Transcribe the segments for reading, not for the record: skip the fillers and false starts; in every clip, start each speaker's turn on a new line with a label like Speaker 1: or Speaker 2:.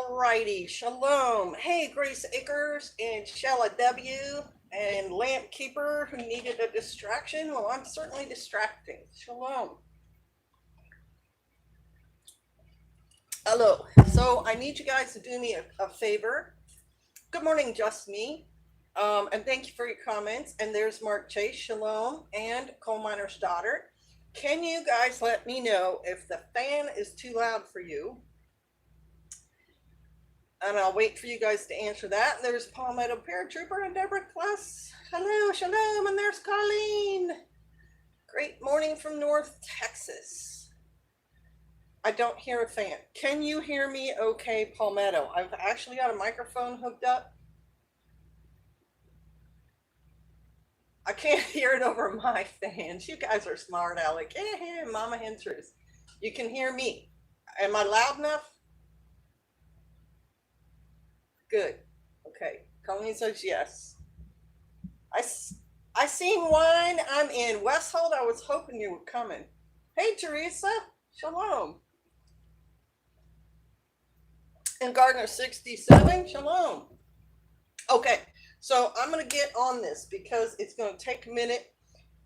Speaker 1: Alrighty, shalom. Hey, Grace Acres and Shella W and Lamp Keeper who needed a distraction. Well, I'm certainly distracting. Shalom. Hello. So I need you guys to do me a favor. Good morning, just me. And thank you for your comments. And there's Mark Chase, shalom, and Coal Miner's Daughter. Can you guys let me know if the fan is too loud for you? And I'll wait for you guys to answer that. There's Palmetto Paratrooper and Deborah Kless. Hello, shalom, and there's Colleen. Great morning from North Texas. I don't hear a fan. Can you hear me okay, Palmetto? I've actually got a microphone hooked up. I can't hear it over my fans. You guys are smart, Alec. Hey, Mama Hen Truth. You can hear me. Am I loud enough? Good. Okay. Colleen says yes. I seen wine. I'm in Westhold. I was hoping you were coming. Hey, Teresa. Shalom. And Gardner 67. Shalom. Okay. So I'm going to get on this because it's going to take a minute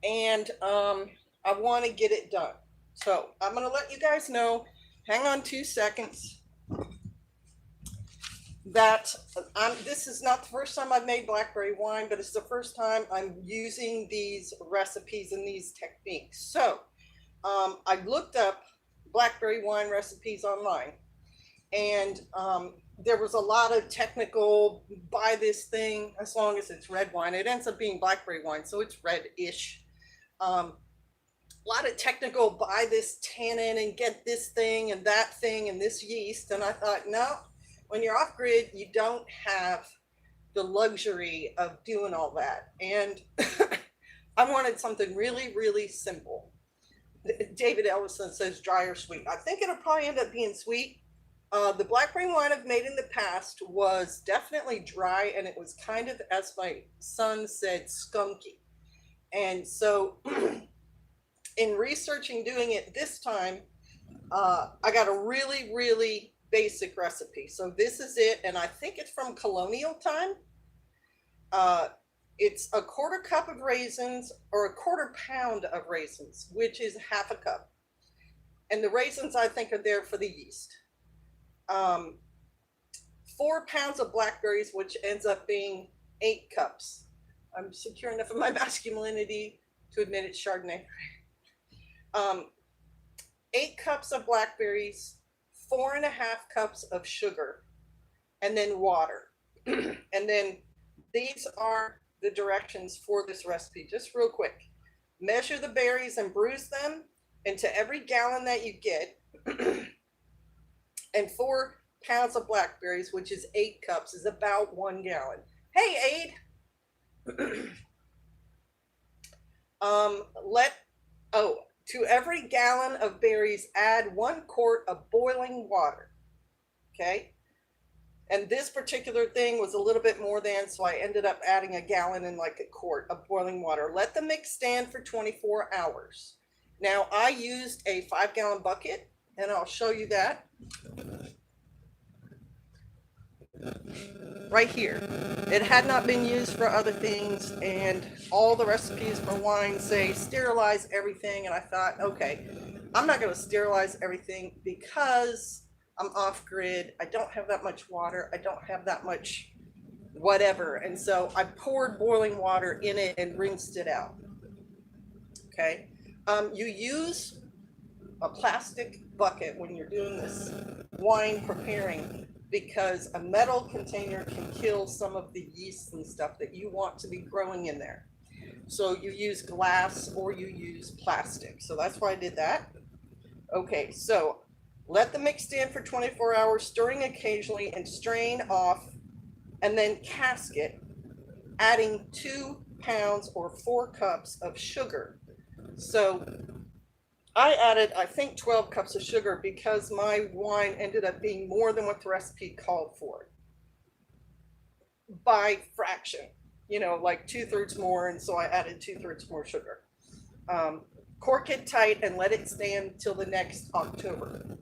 Speaker 1: and I want to get it done. So I'm going to let you guys know. Hang on 2 seconds. That this is not the first time I've made blackberry wine, but it's the first time I'm using these recipes and these techniques. So I looked up blackberry wine recipes online, and there was a lot of technical, buy this thing as long as it's red wine. It ends up being blackberry wine, so it's red-ish. A lot of technical, buy this tannin and get this thing and that thing and this yeast. And I thought, no. When you're off grid, you don't have the luxury of doing all that. And I wanted something really, really simple. David Ellison says dry or sweet. I think it'll probably end up being sweet. The blackberry wine I've made in the past was definitely dry, and it was kind of, as my son said, skunky. And so in researching doing it this time, I got a really, really basic recipe. So this is it, and I think it's from Colonial time. It's a 1/4 cup of raisins, or a 1/4 pound of raisins, which is 1/2 cup. And the raisins, I think, are there for the yeast. 4 pounds of blackberries, which ends up being 8 cups. I'm secure enough in my masculinity to admit it's Chardonnay. 8 cups of blackberries, 4.5 cups of sugar, and then water. And then these are the directions for this recipe, just real quick. Measure the berries and bruise them into every gallon that you get. And 4 pounds of blackberries, which is 8 cups, is about 1 gallon. Hey, Aid. To every gallon of berries, add 1 quart of boiling water. Okay. And this particular thing was a little bit more than, so I ended up adding a gallon and like a quart of boiling water. Let the mix stand for 24 hours. Now I used a 5-gallon bucket, and I'll show you that. Right here. It had not been used for other things, and all the recipes for wine say sterilize everything, and I thought, okay, I'm not going to sterilize everything because I'm off grid. I don't have that much water. I don't have that much whatever, and so I poured boiling water in it and rinsed it out. Okay. You use a plastic bucket when you're doing this wine preparing, because a metal container can kill some of the yeast and stuff that you want to be growing in there. So you use glass or you use plastic. So that's why I did that. Okay, so let the mix stand for 24 hours, stirring occasionally, and strain off, and then cask it, adding 2 pounds or 4 cups of sugar. So I added, I think, 12 cups of sugar because my wine ended up being more than what the recipe called for. By fraction, like 2/3 more, and so I added 2/3 more sugar. Cork it tight and let it stand till the next October.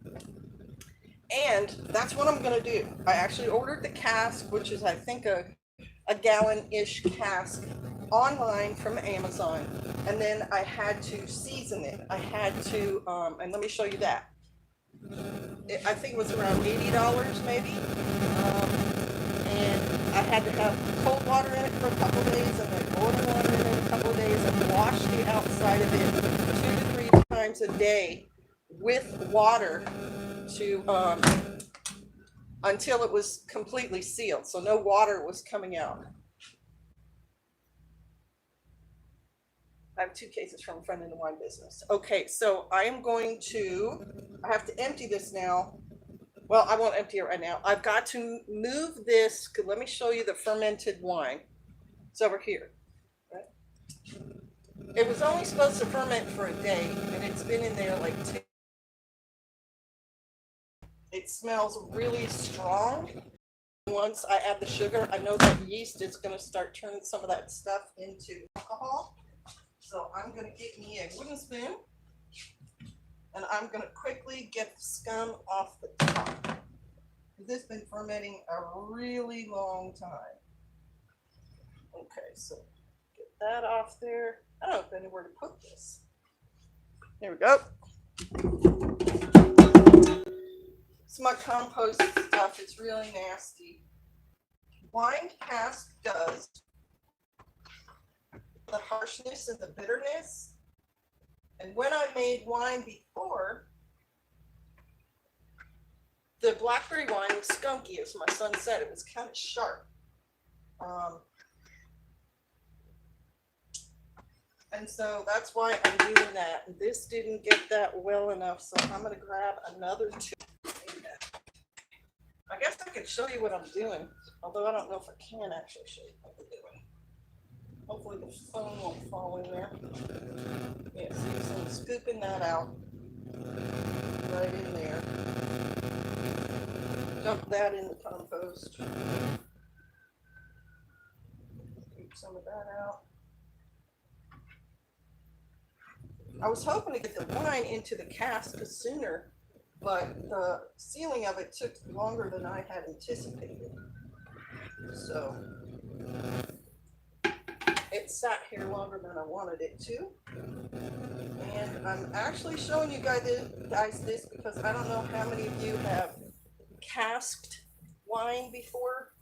Speaker 1: And that's what I'm gonna do. I actually ordered the cask, which is I think a gallon-ish cask online from Amazon. And then I had to season it. I had to, and let me show you that. I think it was around $80 maybe. And I had to have cold water in it for a couple of days and then boiling water in it a couple of days and wash the outside of it 2 to 3 times a day with water to until it was completely sealed, so no water was coming out. I have 2 cases from a friend in the wine business. Okay, so I have to empty this now. Well, I won't empty it right now. I've got to move this. Let me show you the fermented wine. It's over here. It was only supposed to ferment for a day, and it's been in there like 2. It smells really strong. Once I add the sugar, I know that yeast is going to start turning some of that stuff into alcohol. So I'm going to get me a wooden spoon, and I'm going to quickly get the scum off the top. This has been fermenting a really long time. Okay, so get that off there. I don't have anywhere to put this. There we go. It's my compost stuff. It's really nasty. Wine cask does the harshness and the bitterness. And when I made wine before, the blackberry wine was skunky, as my son said. It was kind of sharp. And so that's why I'm doing that. This didn't get that well enough, so I'm going to grab another 2. I guess I could show you what I'm doing, although I don't know if I can actually show you what I'm doing. Hopefully the phone won't fall in there. Yeah, see, so I'm scooping that out right in there. Dump that in the compost. Scoop some of that out. I was hoping to get the wine into the cask sooner, but the sealing of it took longer than I had anticipated. So it sat here longer than I wanted it to. And I'm actually showing you guys this because I don't know how many of you have casked wine before.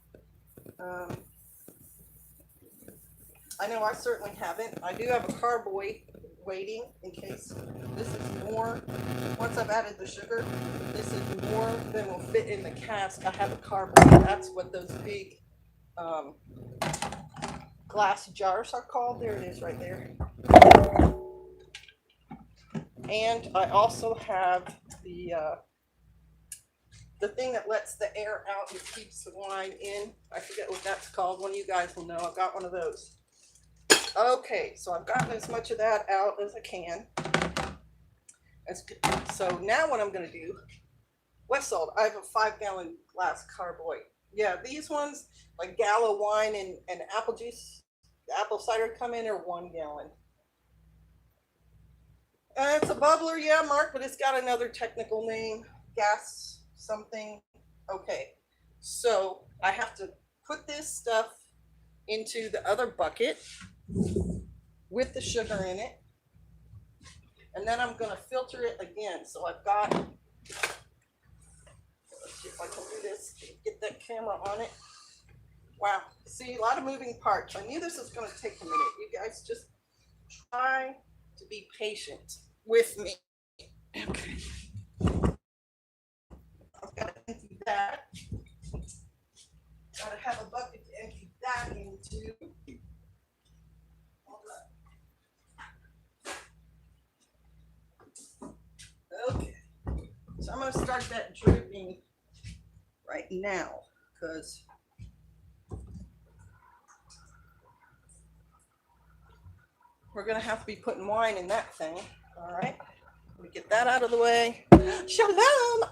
Speaker 1: I know I certainly haven't. I do have a carboy waiting in case this is more. Once I've added the sugar, this is more than will fit in the cask. I have a carboy. That's what those big glass jars are called. There it is right there. And I also have the thing that lets the air out and keeps the wine in. I forget what that's called. One of you guys will know. I've got one of those. Okay, so I've gotten as much of that out as I can. That's good. So now what I'm going to do, Westsold, I have a 5-gallon glass carboy. Yeah, these ones, like Gala wine and apple juice, apple cider come in, are 1 gallon. It's a bubbler, yeah, Mark, but it's got another technical name, gas something. Okay, so I have to put this stuff into the other bucket with the sugar in it, and then I'm going to filter it again. So I've got, let's see if I can do this, get that camera on it. Wow, see, a lot of moving parts. I knew this was going to take a minute. You guys just try to be patient with me. Okay, I've got to empty that. Got to have a bucket to empty that into. Okay, so I'm going to start that dripping right now because we're going to have to be putting wine in that thing. All right, let me get that out of the way. Shalom,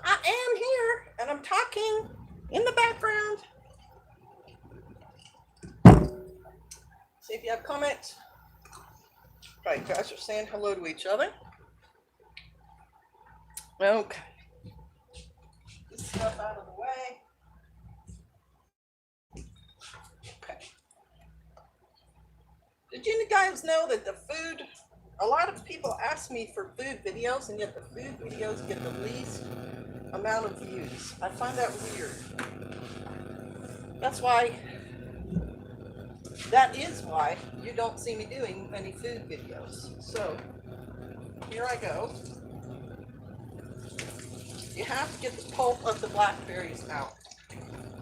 Speaker 1: I am here and I'm talking in the background. See if you have comments. Right, guys are saying hello to each other. Okay. Let's stuff out of the way. Okay. Did you guys know that the food, a lot of people ask me for food videos, and yet the food videos get the least amount of views? I find that weird. That is why you don't see me doing many food videos. So here I go. You have to get the pulp of the blackberries out.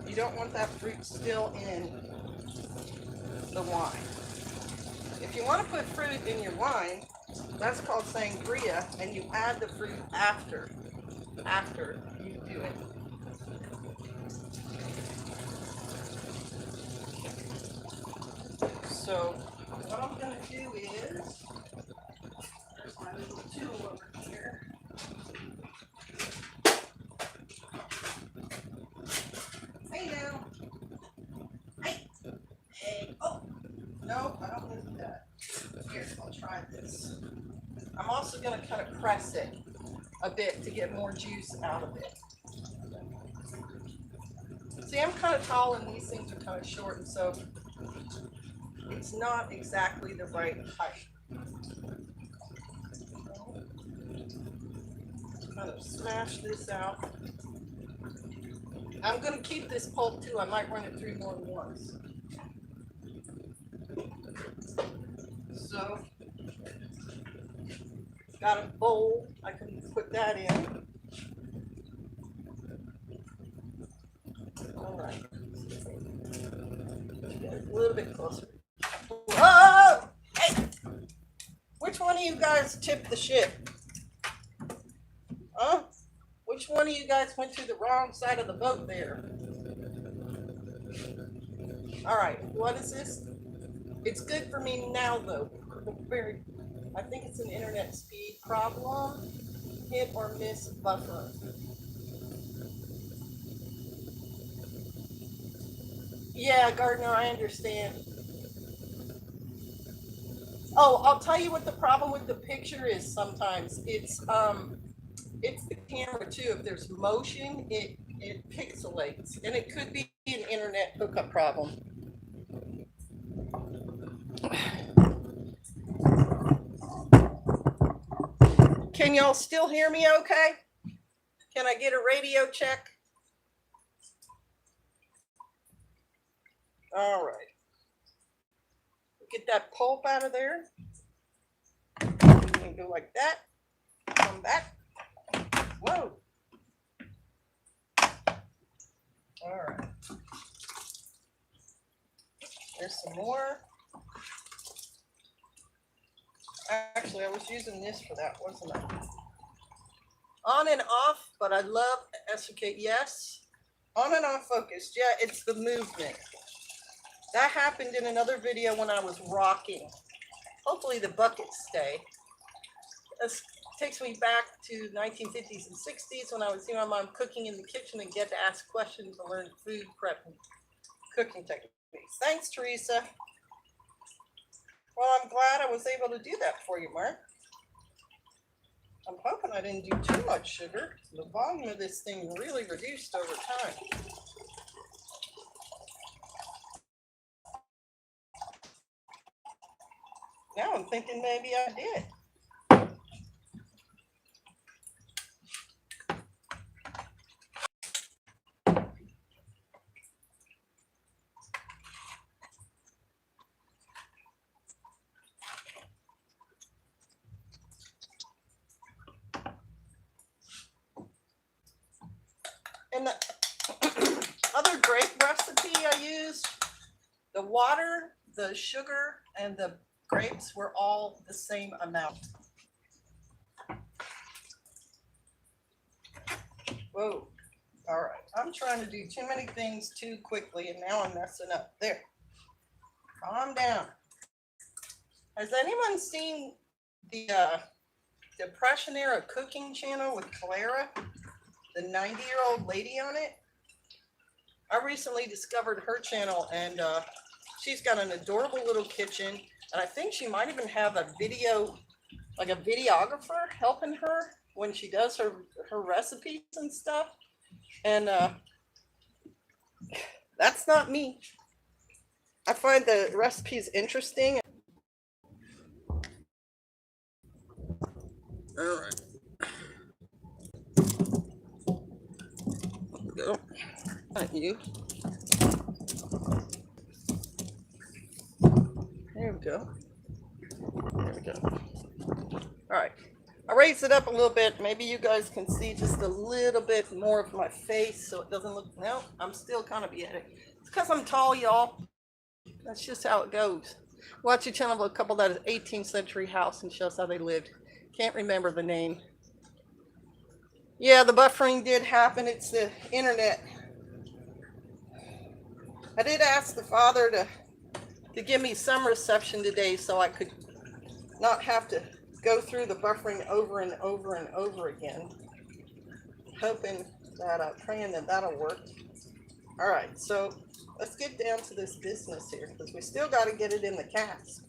Speaker 1: You don't want that fruit still in the wine. If you want to put fruit in your wine, that's called sangria, and you add the fruit after you do it. So what I'm going to do is, there's my little tool over here. Hey now. Hey. Oh, no, I don't need that. Here, I'll try this. I'm also going to kind of press it a bit to get more juice out of it. See, I'm kind of tall and these things are kind of short, and so it's not exactly the right height. Kind of smash this out. I'm going to keep this pulp too. I might run it through more than once. So, got a bowl. I can put that in. All right. Get a little bit closer. Whoa! Hey! Which one of you guys tipped the ship? Huh? Which one of you guys went to the wrong side of the boat there? All right, what is this? It's good for me now, though. I think it's an internet speed problem. Hit or miss buffer. Yeah, Gardner, I understand. Oh, I'll tell you what the problem with the picture is sometimes. It's the camera too. If there's motion, it pixelates, and it could be an internet hookup problem. Can y'all still hear me okay? Can I get a radio check? All right. Get that pulp out of there. You can go like that. Come back. Whoa. All right. There's some more. Actually, I was using this for that, wasn't I? On and off, but I love SK. Yes. On and off focus. Yeah, it's the movement. That happened in another video when I was rocking. Hopefully the buckets stay. This takes me back to 1950s and 60s when I would see my mom cooking in the kitchen and get to ask questions and learn food prep and cooking techniques. Thanks, Teresa. Well, I'm glad I was able to do that for you, Mark. I'm hoping I didn't do too much sugar. The volume of this thing really reduced over time. Now I'm thinking maybe I did. And the other grape recipe I used, the water, the sugar, and the grapes were all the same amount. Whoa. All right. I'm trying to do too many things too quickly, and now I'm messing up. There. Calm down. Has anyone seen the Depression Era cooking channel with Clara, the 90-year-old lady on it? I recently discovered her channel, and she's got an adorable little kitchen, and I think she might even have a video, like a videographer helping her when she does her recipes and stuff. And that's not me. I find the recipes interesting. All right. There we go. Thank you. There we go. There we go. All right. I raised it up a little bit. Maybe you guys can see just a little bit more of my face so it doesn't look, no, I'm still kind of beheaded. It's because I'm tall, y'all. That's just how it goes. Watch a channel of a couple that is 18th century house and shows how they lived. Can't remember the name. Yeah, the buffering did happen. It's the internet. I did ask the father to give me some reception today so I could not have to go through the buffering over and over and over again. Hoping that, praying that that'll work. All right, so let's get down to this business here because we still got to get it in the cask.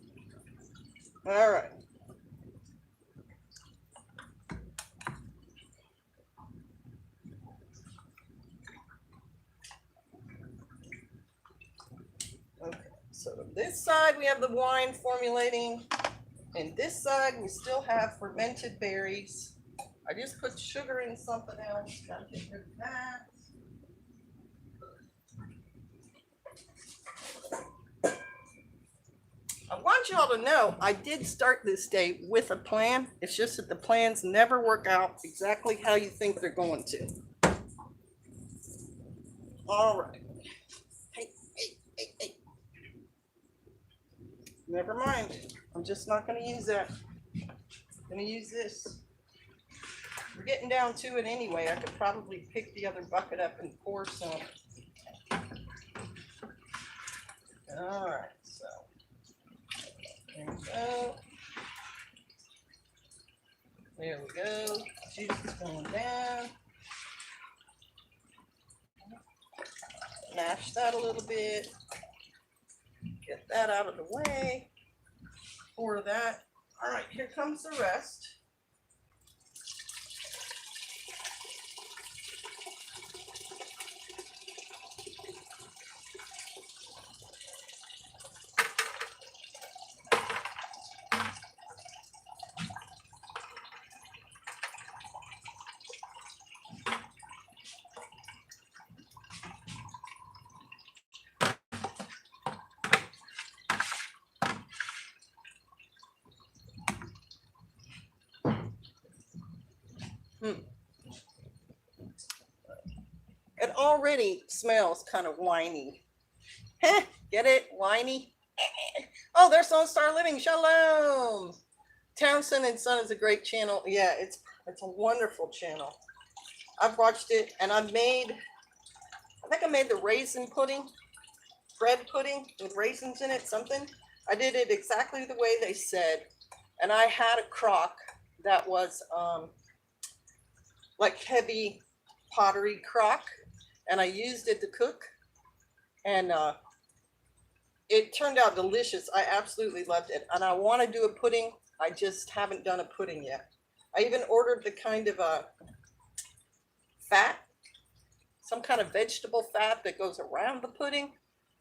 Speaker 1: All right. Okay, so this side we have the wine formulating, and this side we still have fermented berries. I just put sugar in something else. Gotta get rid of that. I want y'all to know I did start this day with a plan. It's just that the plans never work out exactly how you think they're going to. All right. Hey, hey, hey, hey. Never mind. I'm just not going to use that. I'm going to use this. We're getting down to it anyway. I could probably pick the other bucket up and pour some. All right, so there we go. There we go. Juice is going down. Mash that a little bit. Get that out of the way. Pour that. All right, here comes the rest. It already smells kind of winey. Get it? Winey? Oh, there's Lone Star Living. Shalom. Townsend and Son is a great channel. Yeah, it's a wonderful channel. I've watched it and I think I made the raisin pudding, bread pudding with raisins in it, something. I did it exactly the way they said. And I had a crock that was like heavy pottery crock, and I used it to cook, and it turned out delicious. I absolutely loved it, and I want to do a pudding. I just haven't done a pudding yet. I even ordered the kind of fat, some kind of vegetable fat that goes around the pudding.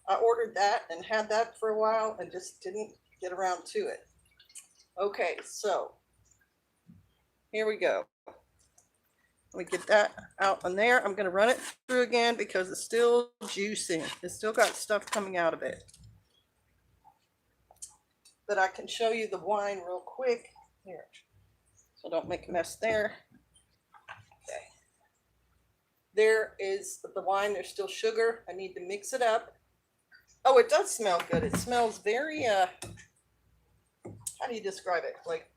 Speaker 1: I ordered that and had that for a while and just didn't get around to it. Okay, so here we go. Let me get that out on there. I'm going to run it through again because it's still juicing. It's still got stuff coming out of it. But I can show you the wine real quick. Here. So don't make a mess there. Okay. There is the wine. There's still sugar. I need to mix it up. Oh, it does smell good. It smells very, how do you describe it? Like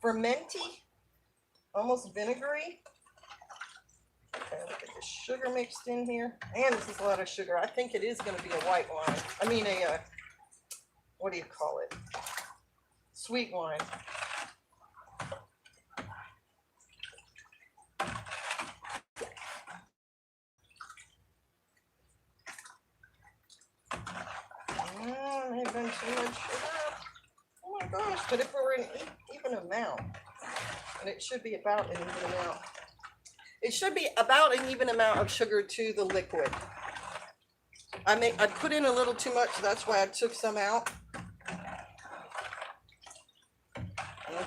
Speaker 1: fermenty? Almost vinegary. Okay, look at the sugar mixed in here. And this is a lot of sugar. I think it is going to be a white wine. I mean what do you call it? Sweet wine. May have been too much sugar. Oh my gosh, but if we're in even amount, and it should be about an even amount. It should be about an even amount of sugar to the liquid. I put in a little too much, that's why I took some out.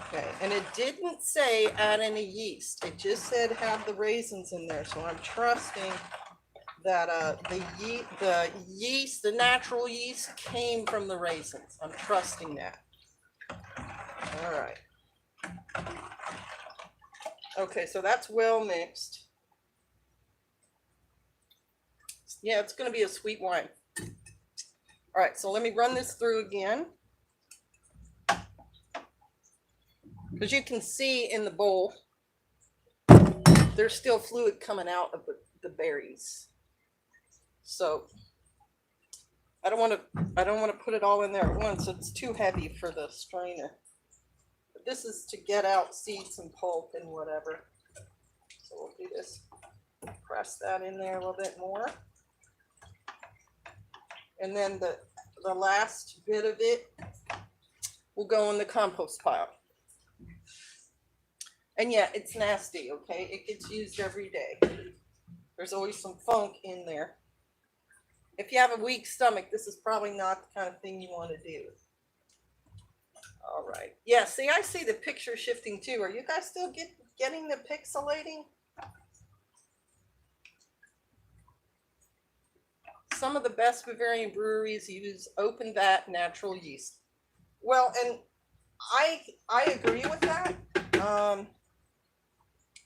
Speaker 1: Okay, and it didn't say add any yeast. It just said have the raisins in there. So I'm trusting that the yeast, the natural yeast came from the raisins. I'm trusting that. All right. Okay, so that's well mixed. Yeah, it's going to be a sweet wine. All right, so let me run this through again. As you can see in the bowl, there's still fluid coming out of the berries. So I don't want to put it all in there at once. It's too heavy for the strainer. But this is to get out seeds and pulp and whatever. So we'll do this. Press that in there a little bit more. And then the last bit of it will go in the compost pile. And yeah, it's nasty, okay? It gets used every day. There's always some funk in there. If you have a weak stomach, this is probably not the kind of thing you want to do. All right. Yeah, see, I see the picture shifting too. Are you guys still getting the pixelating? Some of the best Bavarian breweries use open vat natural yeast. Well, and I agree with that.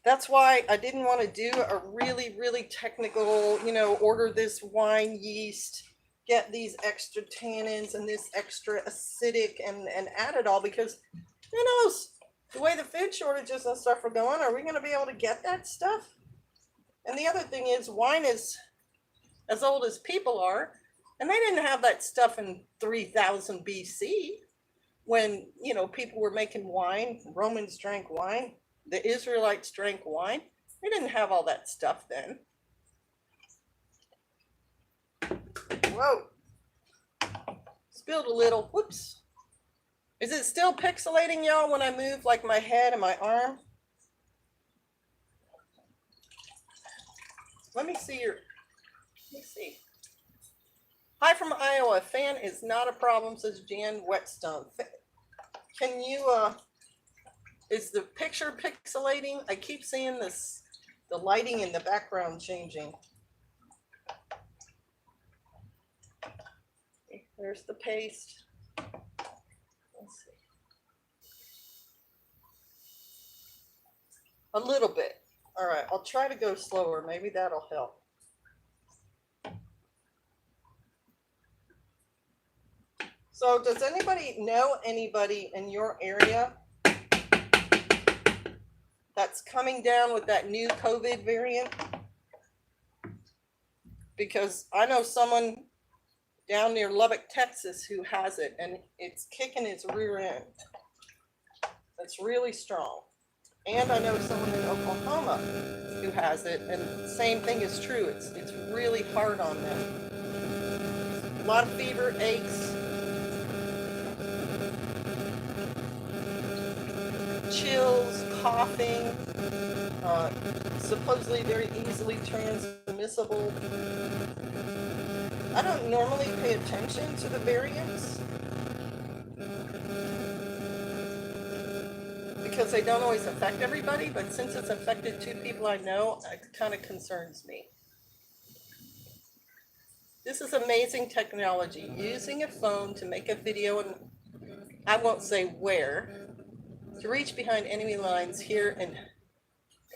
Speaker 1: That's why I didn't want to do a really, really technical, order this wine yeast, get these extra tannins and this extra acidic and add it all, because who knows, the way the food shortages and stuff are going, are we going to be able to get that stuff? And the other thing is, wine is as old as people are, and they didn't have that stuff in 3000 BC when, people were making wine. Romans drank wine. The Israelites drank wine. They didn't have all that stuff then. Whoa. Spilled a little. Whoops. Is it still pixelating, y'all, when I move like my head and my arm? Let me see. Hi from Iowa. Fan is not a problem, says Jan Whetstone. Can you, is the picture pixelating? I keep seeing the lighting in the background changing. Okay, there's the paste. Let's see. A little bit. All right, I'll try to go slower. Maybe that'll help. So does anybody know anybody in your area that's coming down with that new COVID variant? Because I know someone down near Lubbock, Texas, who has it, and it's kicking its rear end. It's really strong. And I know someone in Oklahoma who has it, and the same thing is true. It's really hard on them. A lot of fever, aches, chills, coughing, supposedly very easily transmissible. I don't normally pay attention to the variants because they don't always affect everybody, but since it's affected two people I know, it kind of concerns me. This is amazing technology, using a phone to make a video, and I won't say where, to reach behind enemy lines here in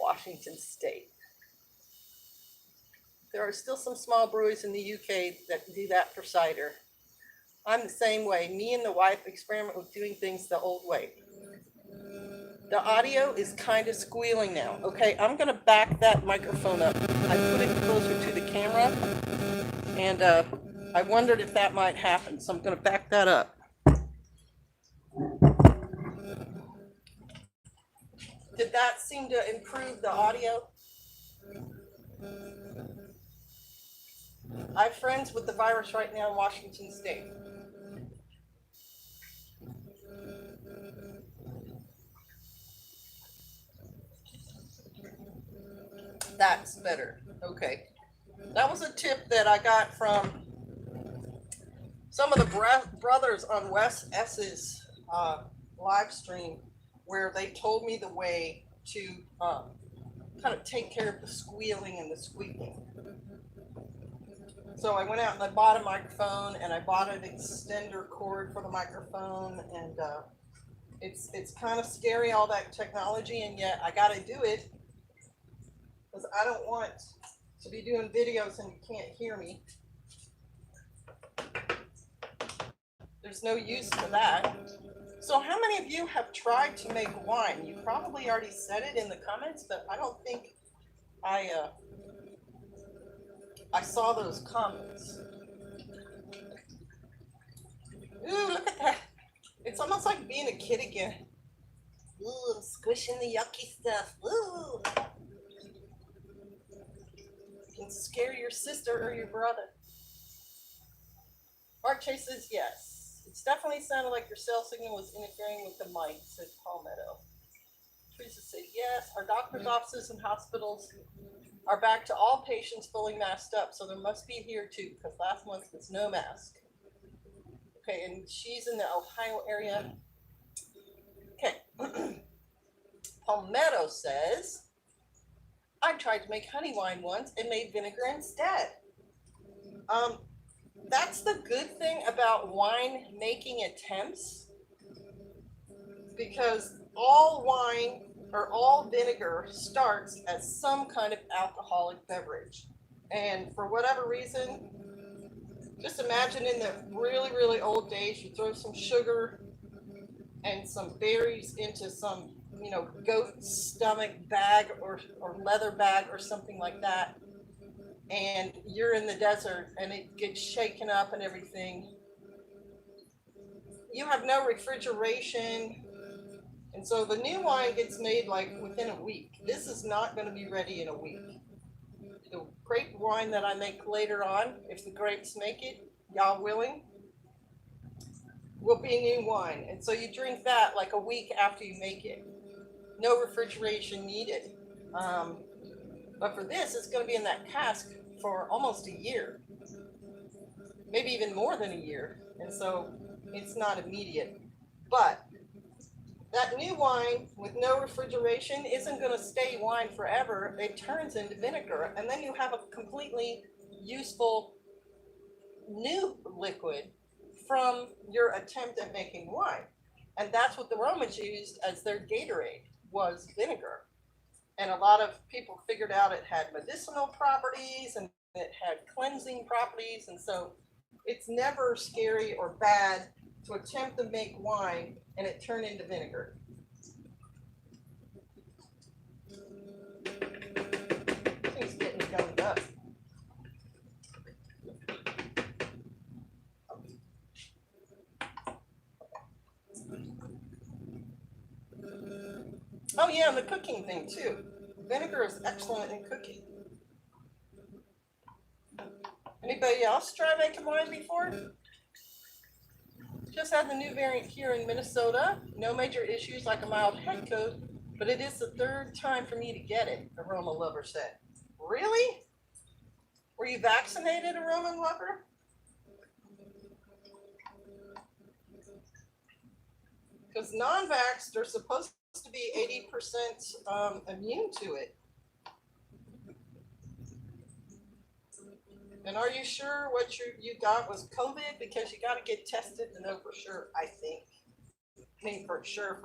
Speaker 1: Washington State. There are still some small breweries in the UK that do that for cider. I'm the same way. Me and the wife experiment with doing things the old way. The audio is kind of squealing now. Okay, I'm going to back that microphone up. I put it closer to the camera, and I wondered if that might happen, so I'm going to back that up. Did that seem to improve the audio? I have friends with the virus right now in Washington State. That's better. Okay. That was a tip that I got from some of the brothers on Wes S's live stream, where they told me the way to kind of take care of the squealing and the squeaking. So I went out and I bought a microphone, and I bought an extender cord for the microphone, and it's kind of scary, all that technology, and yet I got to do it because I don't want to be doing videos and you can't hear me. There's no use for that. So how many of you have tried to make wine? You probably already said it in the comments, but I don't think I saw those comments. Ooh, look at that. It's almost like being a kid again. Ooh, I'm squishing the yucky stuff. Ooh. You can scare your sister or your brother. Mark Chase says yes. It's definitely sounded like your cell signal was interfering with the mic, said Palmetto. Teresa said yes. Our doctor's offices and hospitals are back to all patients fully masked up, so there must be here too, because last month was no mask. Okay, and she's in the Ohio area. Okay. Palmetto says, I tried to make honey wine once and made vinegar instead. That's the good thing about wine making attempts, because all wine or all vinegar starts as some kind of alcoholic beverage. And for whatever reason, just imagine in the really, really old days, you throw some sugar and some berries into some, goat stomach bag or leather bag or something like that. And you're in the desert and it gets shaken up and everything. You have no refrigeration. And so the new wine gets made like within a week. This is not going to be ready in a week. The grape wine that I make later on, if the grapes make it, y'all willing, will be new wine. And so you drink that like a week after you make it. No refrigeration needed. But for this, it's going to be in that cask for almost a year, maybe even more than a year. And so it's not immediate. But that new wine with no refrigeration isn't going to stay wine forever. It turns into vinegar, and then you have a completely useful new liquid from your attempt at making wine. And that's what the Romans used as their Gatorade, was vinegar. And a lot of people figured out it had medicinal properties and it had cleansing properties. And so it's never scary or bad to attempt to make wine and it turned into vinegar. Things getting gummed up. Oh yeah, and the cooking thing too. Vinegar is excellent in cooking. Anybody else try making wine before? Just had the new variant here in Minnesota. No major issues like a mild head cold, but it is the third time for me to get it, Aroma Lover said. Really? Were you vaccinated, Aroma Lover? Because non-vaxxed are supposed to be 80% immune to it. And are you sure what you got was COVID? Because you got to get tested to know for sure, I think. I mean, for sure.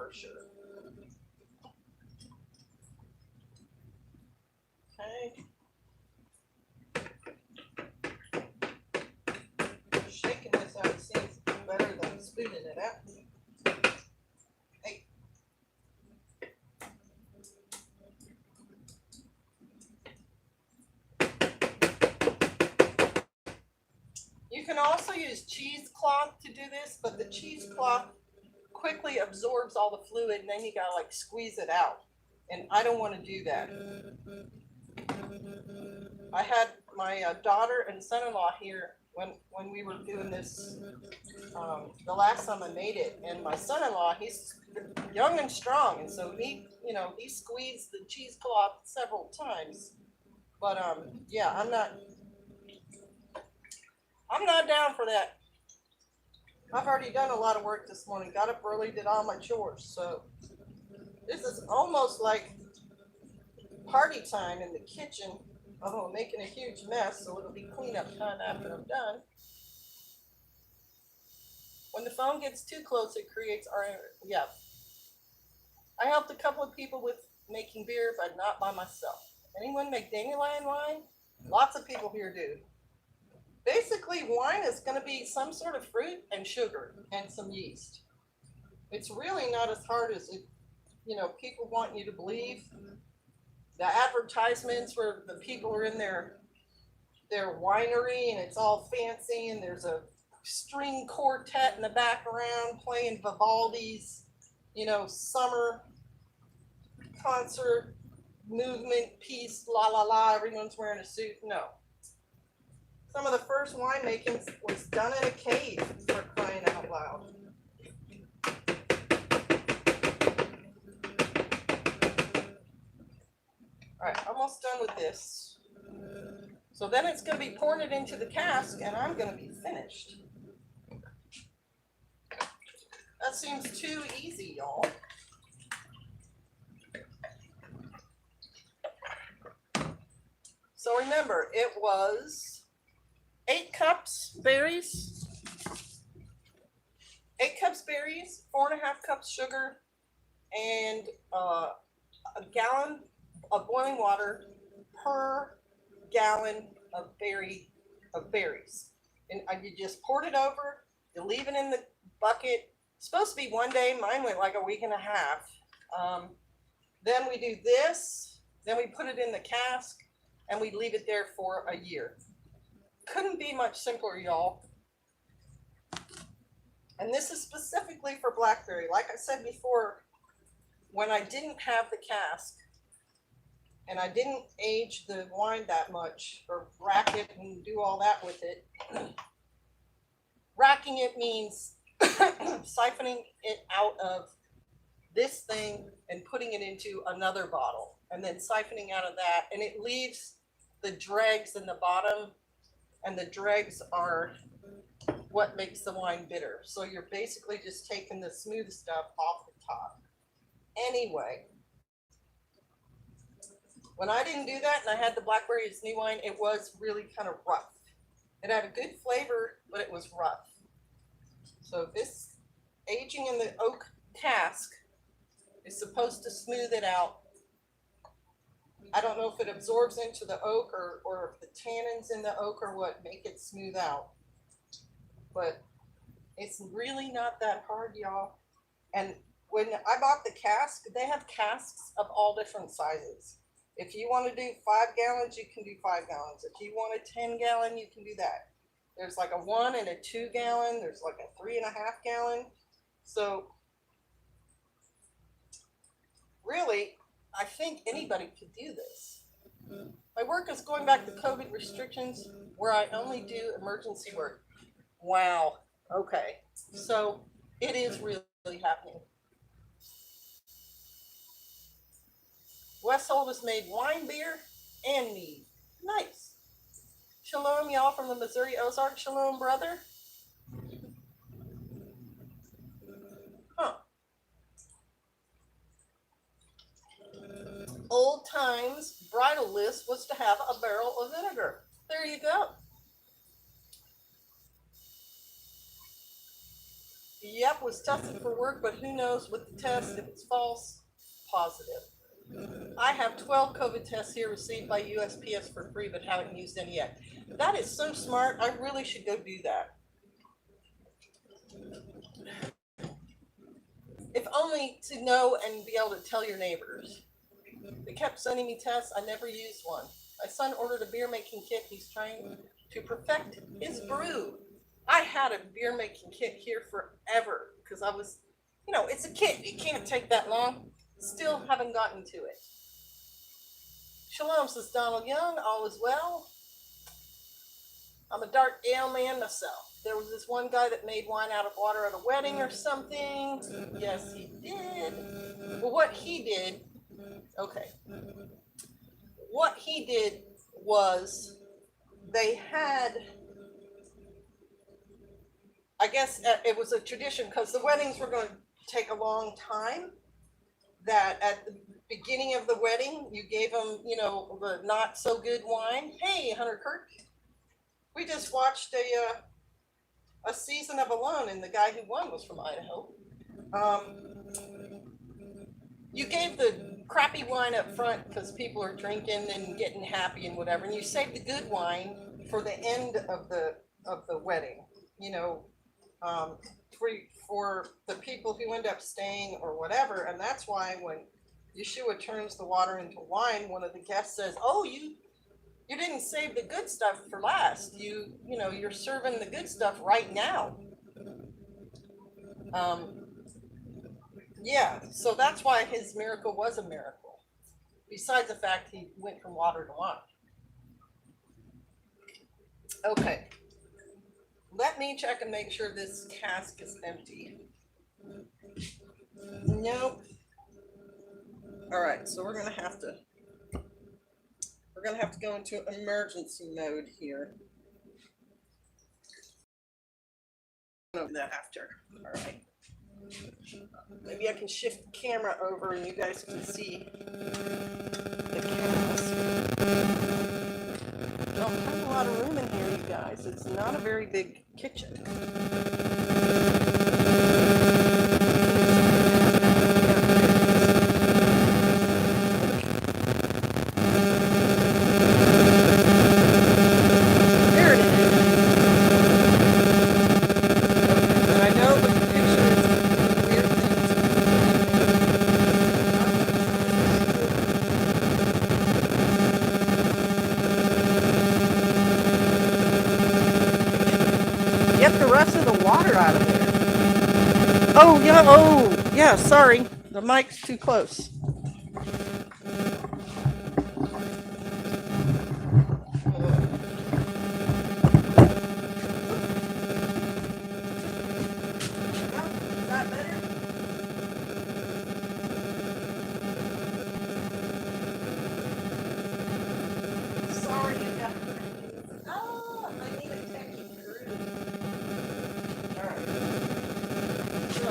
Speaker 1: Okay. Shaking this out seems better than spooning it out. Hey. You can also use cheesecloth to do this, but the cheesecloth quickly absorbs all the fluid and then you gotta like squeeze it out. And I don't want to do that. I had my daughter and son-in-law here when we were doing this the last time I made it, and my son-in-law, he's young and strong, and so he squeezed the cheesecloth several times But yeah, I'm not down for that. I've already done a lot of work this morning. Got up early, did all my chores. So this is almost like party time in the kitchen. Oh, I'm making a huge mess, so it'll be cleanup time after I'm done. When the phone gets too close, it creates our, yeah. I helped a couple of people with making beer, but not by myself. Anyone make dandelion wine? Lots of people here do. Basically, wine is going to be some sort of fruit and sugar and some yeast. It's really not as hard as it, people want you to believe. The advertisements where the people are in their winery and it's all fancy and there's a string quartet in the background playing Vivaldi's, summer concert movement piece, la la la, everyone's wearing a suit. No. Some of the first winemaking was done in a cave, for crying out loud. All right, almost done with this. So then it's going to be pouring it into the cask and I'm going to be finished. That seems too easy, y'all. So remember, it was 8 cups berries, 8 cups berries, 4.5 cups sugar, and a gallon of boiling water per gallon of berries. And you just poured it over, you leave it in the bucket. It's supposed to be one day, mine went like a week and a half. Then we do this, then we put it in the cask, and we leave it there for a year. Couldn't be much simpler, y'all. And this is specifically for Blackberry. Like I said before, when I didn't have the cask and I didn't age the wine that much or rack it and do all that with it, racking it means siphoning it out of this thing and putting it into another bottle and then siphoning out of that, and it leaves the dregs in the bottom, and the dregs are what makes the wine bitter. So you're basically just taking the smooth stuff off the top. Anyway, when I didn't do that and I had the Blackberry as new wine, it was really kind of rough. It had a good flavor, but it was rough. So this aging in the oak cask is supposed to smooth it out. I don't know if it absorbs into the oak or if the tannins in the oak or what make it smooth out. But it's really not that hard, y'all. And when I bought the cask, they have casks of all different sizes. If you want to do 5 gallons, you can do 5 gallons. If you want a 10 gallon, you can do that. There's like a 1 and a 2 gallon. There's like a 3.5 gallon. So really, I think anybody could do this. My work is going back to COVID restrictions where I only do emergency work. Wow. Okay. So it is really happening. Wes Oldest made wine, beer, and mead. Nice. Shalom, y'all, from the Missouri Ozark. Shalom, brother. Huh. Old times bridal list was to have a barrel of vinegar. There you go. Yep, was tested for work, but who knows with the test if it's false, positive. I have 12 COVID tests here received by USPS for free, but haven't used any yet. That is so smart. I really should go do that. If only to know and be able to tell your neighbors. They kept sending me tests. I never used one. My son ordered a beer making kit. He's trying to perfect his brew. I had a beer making kit here forever because I was, it's a kit. It can't take that long. Still haven't gotten to it. Shalom, says Donald Young. All is well. I'm a dark ale man myself. There was this one guy that made wine out of water at a wedding or something. Yes, he did. Well, what he did was they had, I guess it was a tradition because the weddings were going to take a long time, that at the beginning of the wedding, you gave them, you know, the not so good wine. Hey, Hunter Kirk, we just watched a season of Alone, and the guy who won was from Idaho. Um, you gave the crappy wine up front because people are drinking and getting happy and whatever, and you saved the good wine for the end of the wedding. You know, um, for for the people who end up staying or whatever, and that's why when Yeshua turns the water into wine, one of the guests says, "Oh, you didn't save the good stuff for last. You know you're serving the good stuff right now." Um, yeah, so that's why his miracle was a miracle. Besides the fact he went from water to wine. Okay, let me check and make sure this cask is empty. Nope. All right, so we're gonna have to go into emergency mode here. I'll do that after. All right. Maybe I can shift the camera over and you guys can see the cask. Don't have a lot of room in here, you guys. It's not a very big kitchen. There it is. And I know the picture is a weird thing. Get the rest of the water out of there. Oh yeah, sorry. The mic's too close. Is that better? Sorry, you guys. Oh, I need a techie crew. All right. So,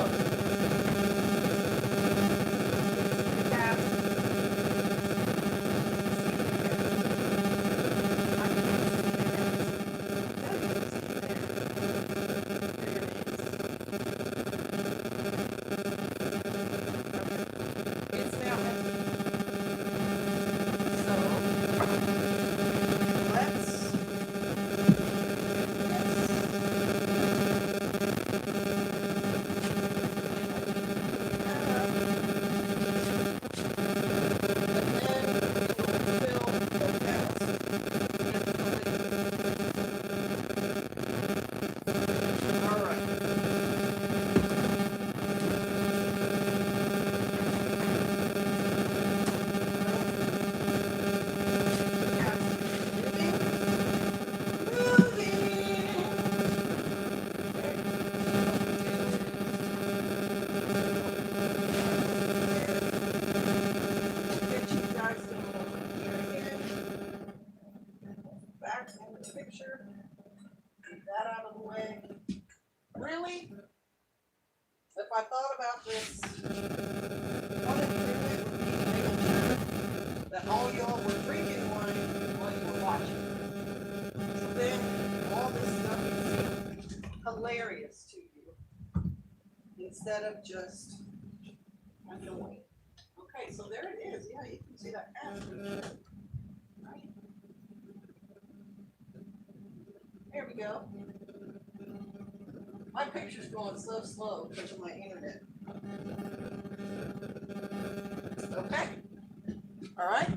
Speaker 1: cask. It's now empty. So let's back in the picture. Get that out of the way. Really? If I thought about this, one of the things would be to make sure that all y'all were drinking wine while you were watching. So then all this stuff is hilarious to you instead of just annoying. Okay, so there it is. Yeah, you can see that cask. Right. There we go. My picture's going so slow because of my internet. Okay. All right.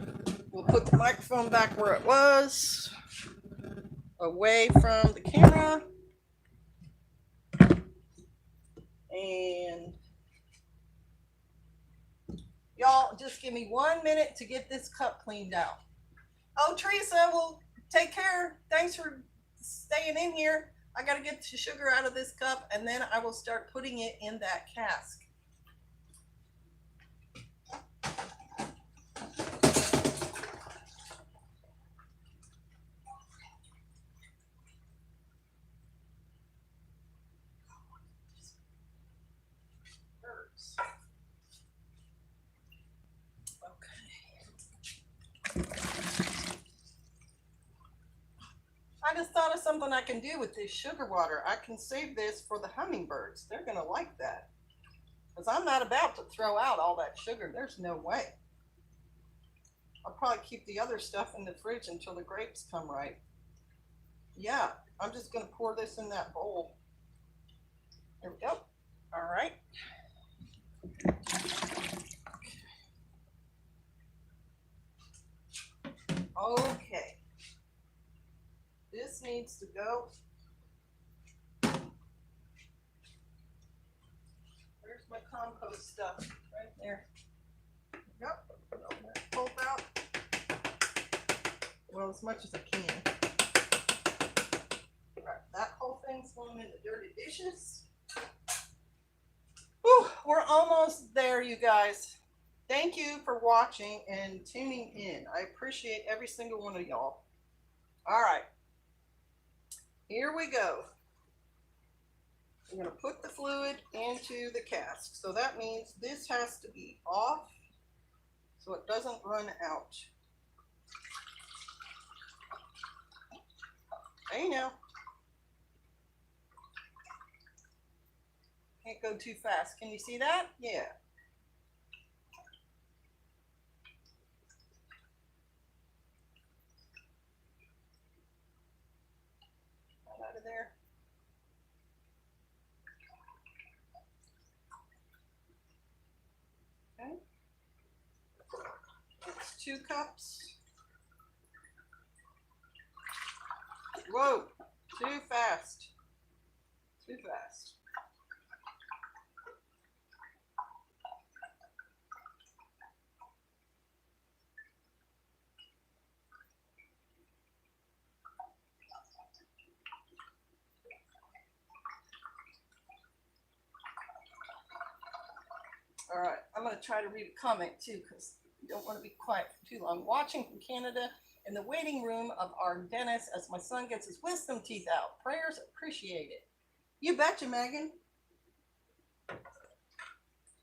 Speaker 1: We'll put the microphone back where it was, away from the camera. And y'all just give me 1 minute to get this cup cleaned out. Oh, Teresa, well, take care. Thanks for staying in here. I got to get the sugar out of this cup, and then I will start putting it in that cask. something I can do with this sugar water. I can save this for the hummingbirds. They're going to like that. Because I'm not about to throw out all that sugar. There's no way. I'll probably keep the other stuff in the fridge until the grapes come right. Yeah, I'm just going to pour this in that bowl. There we go. All right. Okay. This needs to go. Where's my compost stuff? Right there. Yep. Pull out. Well, as much as I can. Right. That whole thing's going in the dirty dishes. Whew, we're almost there, you guys. Thank you for watching and tuning in. I appreciate every single one of y'all. All right. Here we go. I'm going to put the fluid into the cask. So that means this has to be off so it doesn't run out. Hey now. Can't go too fast. Can you see that? Yeah. Out of there. Okay. It's 2 cups. Whoa, too fast. Too fast. All right, I'm going to try to read a comment too because you don't want to be quiet for too long. Watching from Canada in the waiting room of our dentist as my son gets his wisdom teeth out. Prayers appreciated. You betcha, Megan.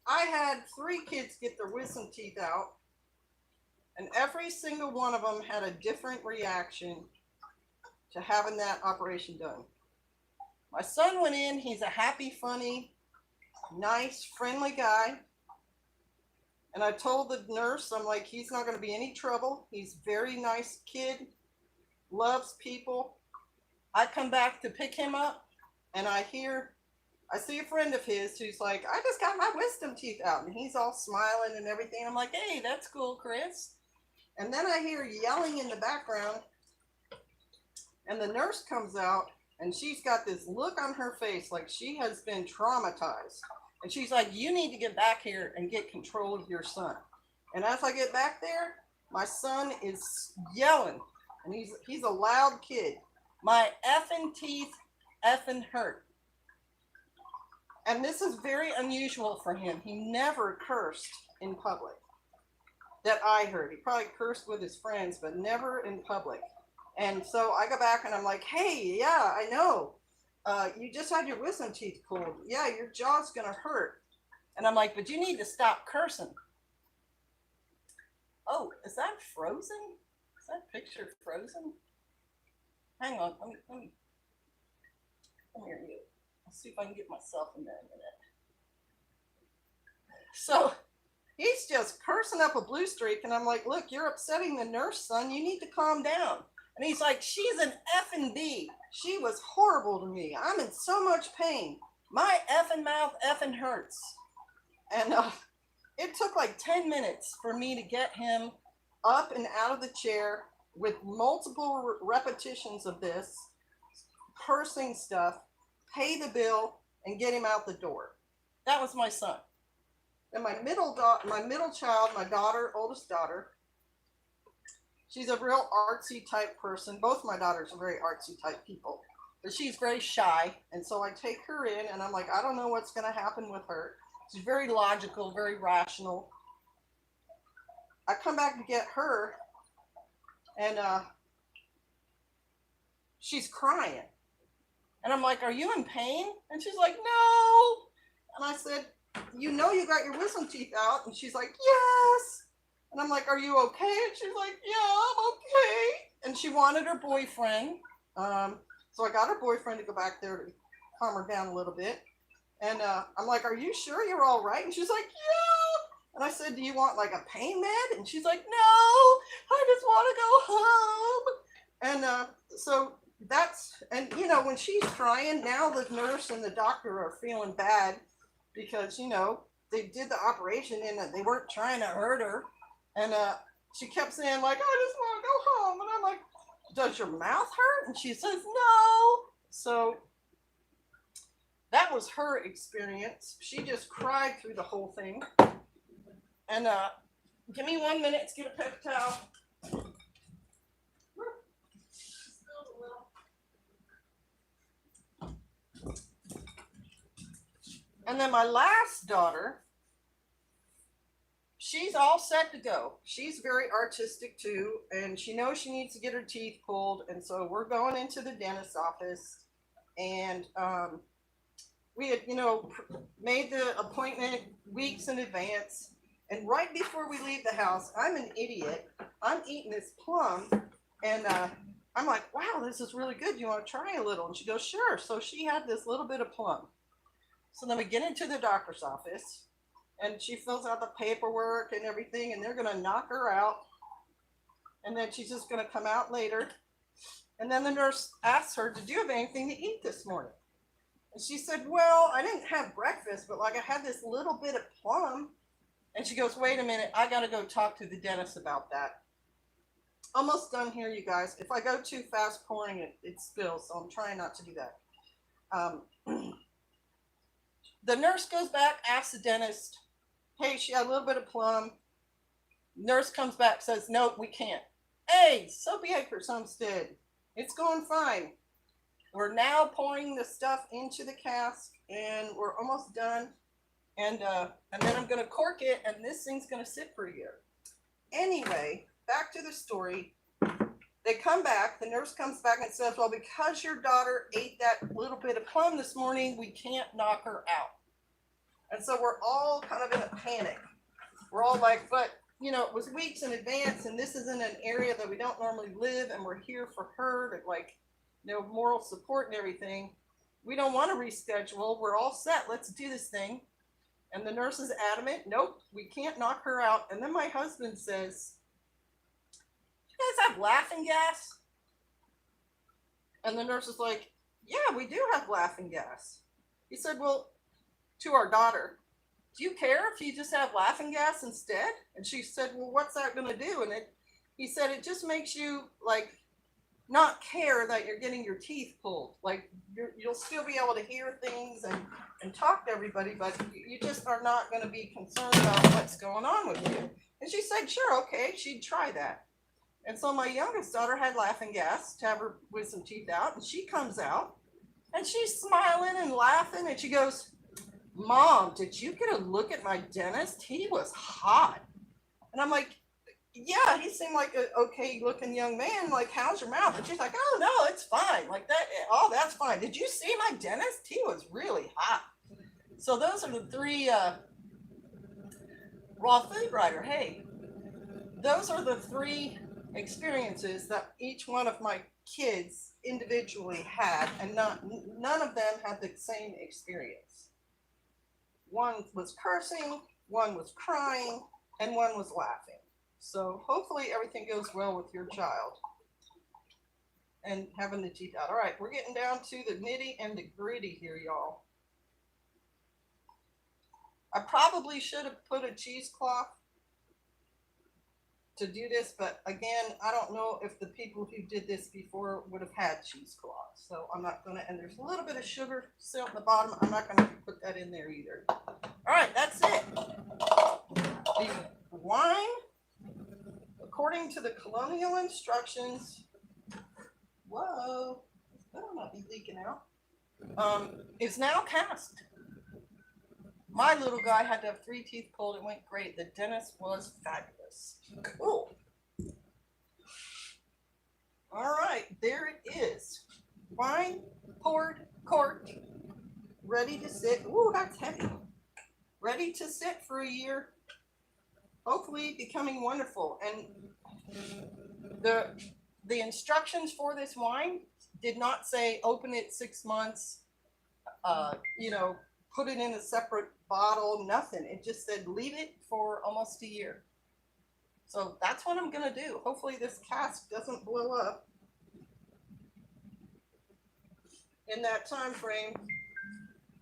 Speaker 1: I had 3 kids get their wisdom teeth out, and every single one of them had a different reaction to having that operation done. My son went in, he's a happy, funny, nice, friendly guy. And I told the nurse, I'm like, he's not going to be any trouble. He's a very nice kid, loves people. I come back to pick him up, and I see a friend of his who's like, I just got my wisdom teeth out. And he's all smiling and everything. I'm like, hey, that's cool, Chris. And then I hear yelling in the background, and the nurse comes out, and she's got this look on her face like she has been traumatized. And she's like, you need to get back here and get control of your son. And as I get back there, my son is yelling. And he's a loud kid. My effing teeth effing hurt. And this is very unusual for him. He never cursed in public. That I heard. He probably cursed with his friends, but never in public. And so I go back and I'm like, hey, yeah, I know. You just had your wisdom teeth pulled. Yeah, your jaw's gonna hurt. And I'm like, but you need to stop cursing. Oh, is that frozen? Is that picture frozen? Hang on, let me come here, you. I'll see if I can get myself in there in a minute. So he's just cursing up a blue streak, and I'm like, look, you're upsetting the nurse, son. You need to calm down. And he's like, she's an effing B. She was horrible to me. I'm in so much pain. My effing mouth effing hurts. And it took like 10 minutes for me to get him up and out of the chair with multiple repetitions of this, cursing stuff, pay the bill, and get him out the door. That was my son. And my middle child, my daughter, oldest daughter, she's a real artsy type person. Both my daughters are very artsy type people. But she's very shy. And so I take her in and I'm like, I don't know what's going to happen with her. She's very logical, very rational. I come back to get her and she's crying. And I'm like, are you in pain? And she's like, no. And I said, you know you got your wisdom teeth out? And she's like, yes. And I'm like, are you okay? And she's like, yeah, I'm okay. And she wanted her boyfriend. So I got her boyfriend to go back there to calm her down a little bit. And I'm like, are you sure you're all right? And she's like, yeah. And I said, do you want like a pain med? And she's like, no, I just want to go home. And so that's, and you know, when she's crying, now the nurse and the doctor are feeling bad because, you know, they did the operation and they weren't trying to hurt her. And she kept saying like, I just want to go home. And I'm like, does your mouth hurt? And she says, no. So that was her experience. She just cried through the whole thing. And give me 1 minute to get a paper towel. And then my last daughter, she's all set to go. She's very artistic too, and she knows she needs to get her teeth pulled. And so we're going into the dentist's office, and we had, you know, made the appointment weeks in advance. And right before we leave the house, I'm an idiot. I'm eating this plum, and I'm like, wow, this is really good. You want to try a little? And she goes, sure. So she had this little bit of plum. So then we get into the doctor's office, and she fills out the paperwork and everything, and they're going to knock her out. And then she's just going to come out later. And then the nurse asks her, did you have anything to eat this morning? And she said, well, I didn't have breakfast, but like I had this little bit of plum. And she goes, wait a minute, I got to go talk to the dentist about that. Almost done here, you guys. If I go too fast pouring it, it spills, so I'm trying not to do that. The nurse goes back, asks the dentist, hey, she had a little bit of plum. Nurse comes back, says, no, we can't. Hey, Soapy Acres Homestead, it's going fine. We're now pouring the stuff into the cask, and we're almost done. And then I'm going to cork it, and this thing's going to sit for a year. Anyway, back to the story. They come back, the nurse comes back and says, well, because your daughter ate that little bit of plum this morning, we can't knock her out. And so we're all kind of in a panic. We're all like, but, you know, it was weeks in advance, and this isn't an area that we don't normally live, and we're here for her to, like, you know, moral support and everything. We don't want to reschedule. We're all set. Let's do this thing. And the nurse is adamant, nope, we can't knock her out. And then my husband says, you guys have laughing gas? And the nurse is like, yeah, we do have laughing gas. He said, well, to our daughter, do you care if you just have laughing gas instead? And she said, well, what's that going to do? And he said, it just makes you like not care that you're getting your teeth pulled. Like you'll still be able to hear things and talk to everybody, but you just are not going to be concerned about what's going on with you. And she said, sure, okay, she'd try that. And so my youngest daughter had laughing gas to have her wisdom teeth out, and she comes out and she's smiling and laughing, and she goes, Mom, did you get a look at my dentist? He was hot. And I'm like, yeah, he seemed like an okay looking young man. Like, how's your mouth? And she's like, oh no, it's fine. Like that, oh, that's fine. Did you see my dentist? He was really hot. So those are the three raw food writer. Hey, those are the three experiences that each one of my kids individually had, and none of them had the same experience. One was cursing, one was crying, and one was laughing. So hopefully everything goes well with your child and having the teeth out. All right, we're getting down to the nitty and the gritty here, y'all. I probably should have put a cheesecloth to do this, but again, I don't know if the people who did this before would have had cheesecloths. So I'm not gonna, and there's a little bit of sugar still at the bottom. I'm not gonna put that in there either. All right, that's it. The wine, according to the Colonial instructions, whoa, that'll not be leaking out, is now casked. My little guy had to have 3 teeth pulled. It went great. The dentist was fabulous. Cool. All right, there it is. Wine poured, corked, ready to sit. Ooh, that's heavy. Ready to sit for a year. Hopefully becoming wonderful. And the instructions for this wine did not say open it 6 months, you know, put it in a separate bottle, nothing. It just said leave it for almost a year. So that's what I'm gonna do. Hopefully this cask doesn't blow up in that time frame.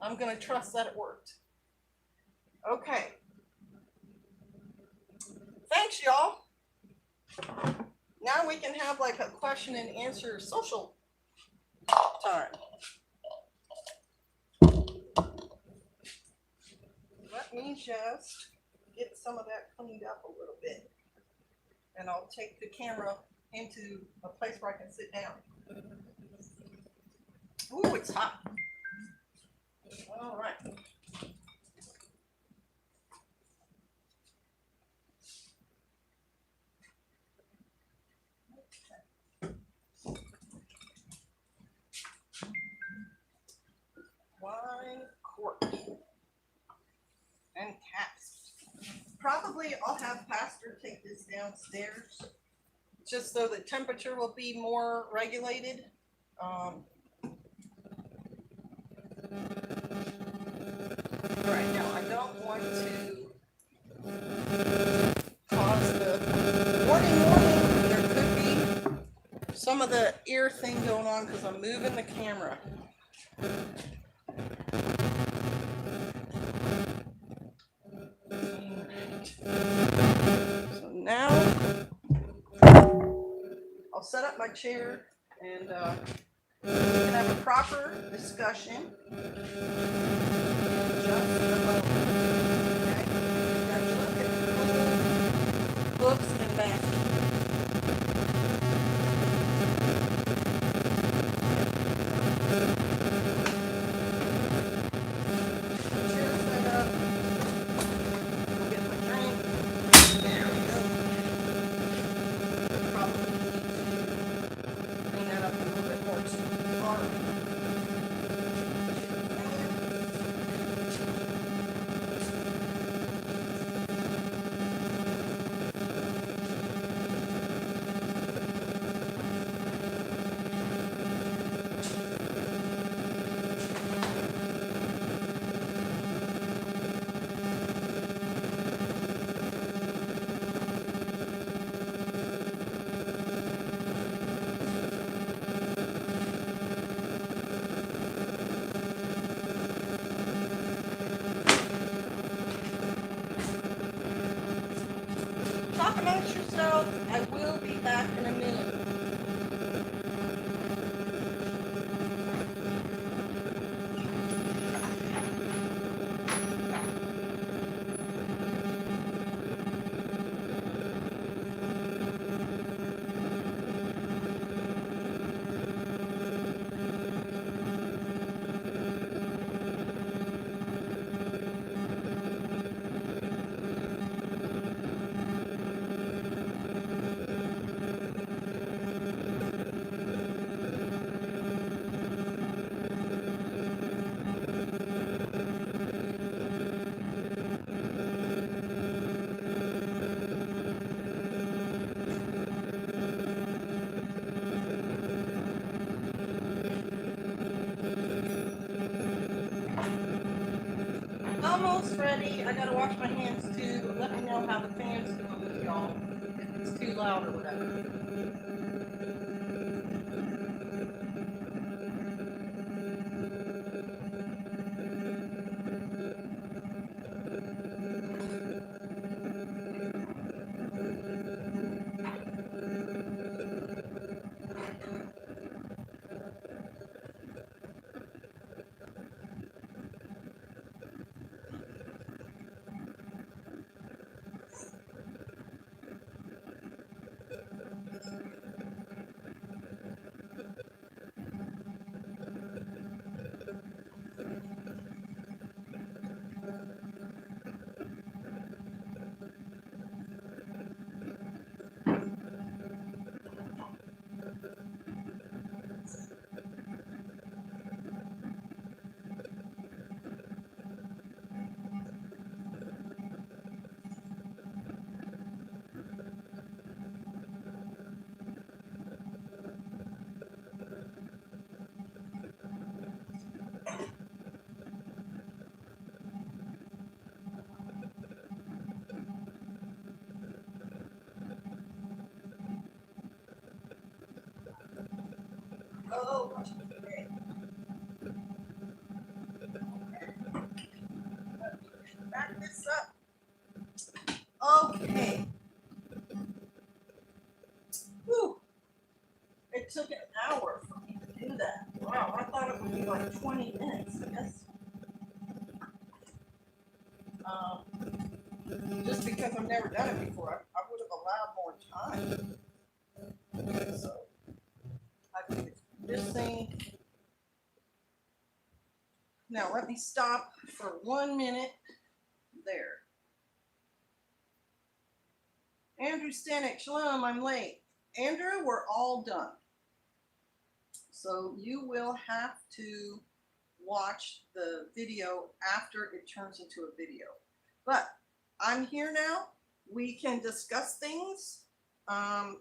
Speaker 1: I'm gonna trust that it worked. Okay. Thanks, y'all. Now we can have like a question and answer social time. Let me just get some of that cleaned up a little bit. And I'll take the camera into a place where I can sit down. Ooh, it's hot. All right. Wine cork and caps. Probably I'll have Pastor take this downstairs just so the temperature will be more regulated. Right now, I don't want to cause the warning. There could be some of the ear thing going on because I'm moving the camera. So now I'll set up my chair and we can have a proper discussion. Just a moment. Okay? Now you look at the books and back. Chair set up. Go get my drink. There we go. Probably need to clean that up a little bit more. Talk amongst yourself. I will be back in a minute. Almost ready. I gotta wash my hands too. Let me know how the fan's doing with y'all. If it's too loud or whatever. only be like 20 minutes, I guess. Just because I've never done it before, I would have allowed more time. So I think this thing. Now let me stop for 1 minute there. Andrew Stanek, shalom, I'm late. Andrew, we're all done. So you will have to watch the video after it turns into a video. But I'm here now. We can discuss things. Oh,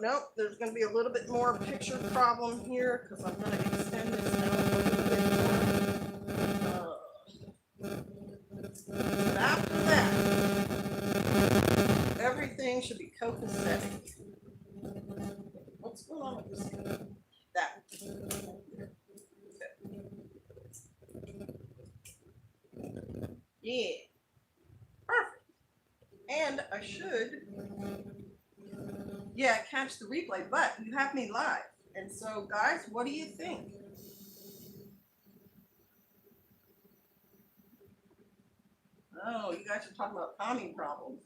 Speaker 1: no, there's going to be a little bit more picture problem here because I'm going to extend this out a little bit more. But after that, everything should be copacetic. What's going on with this thing? That. Yeah. Perfect. And I should, yeah, catch the replay, but you have me live. And so, guys, what do you think? Oh, you guys are talking about calming problems.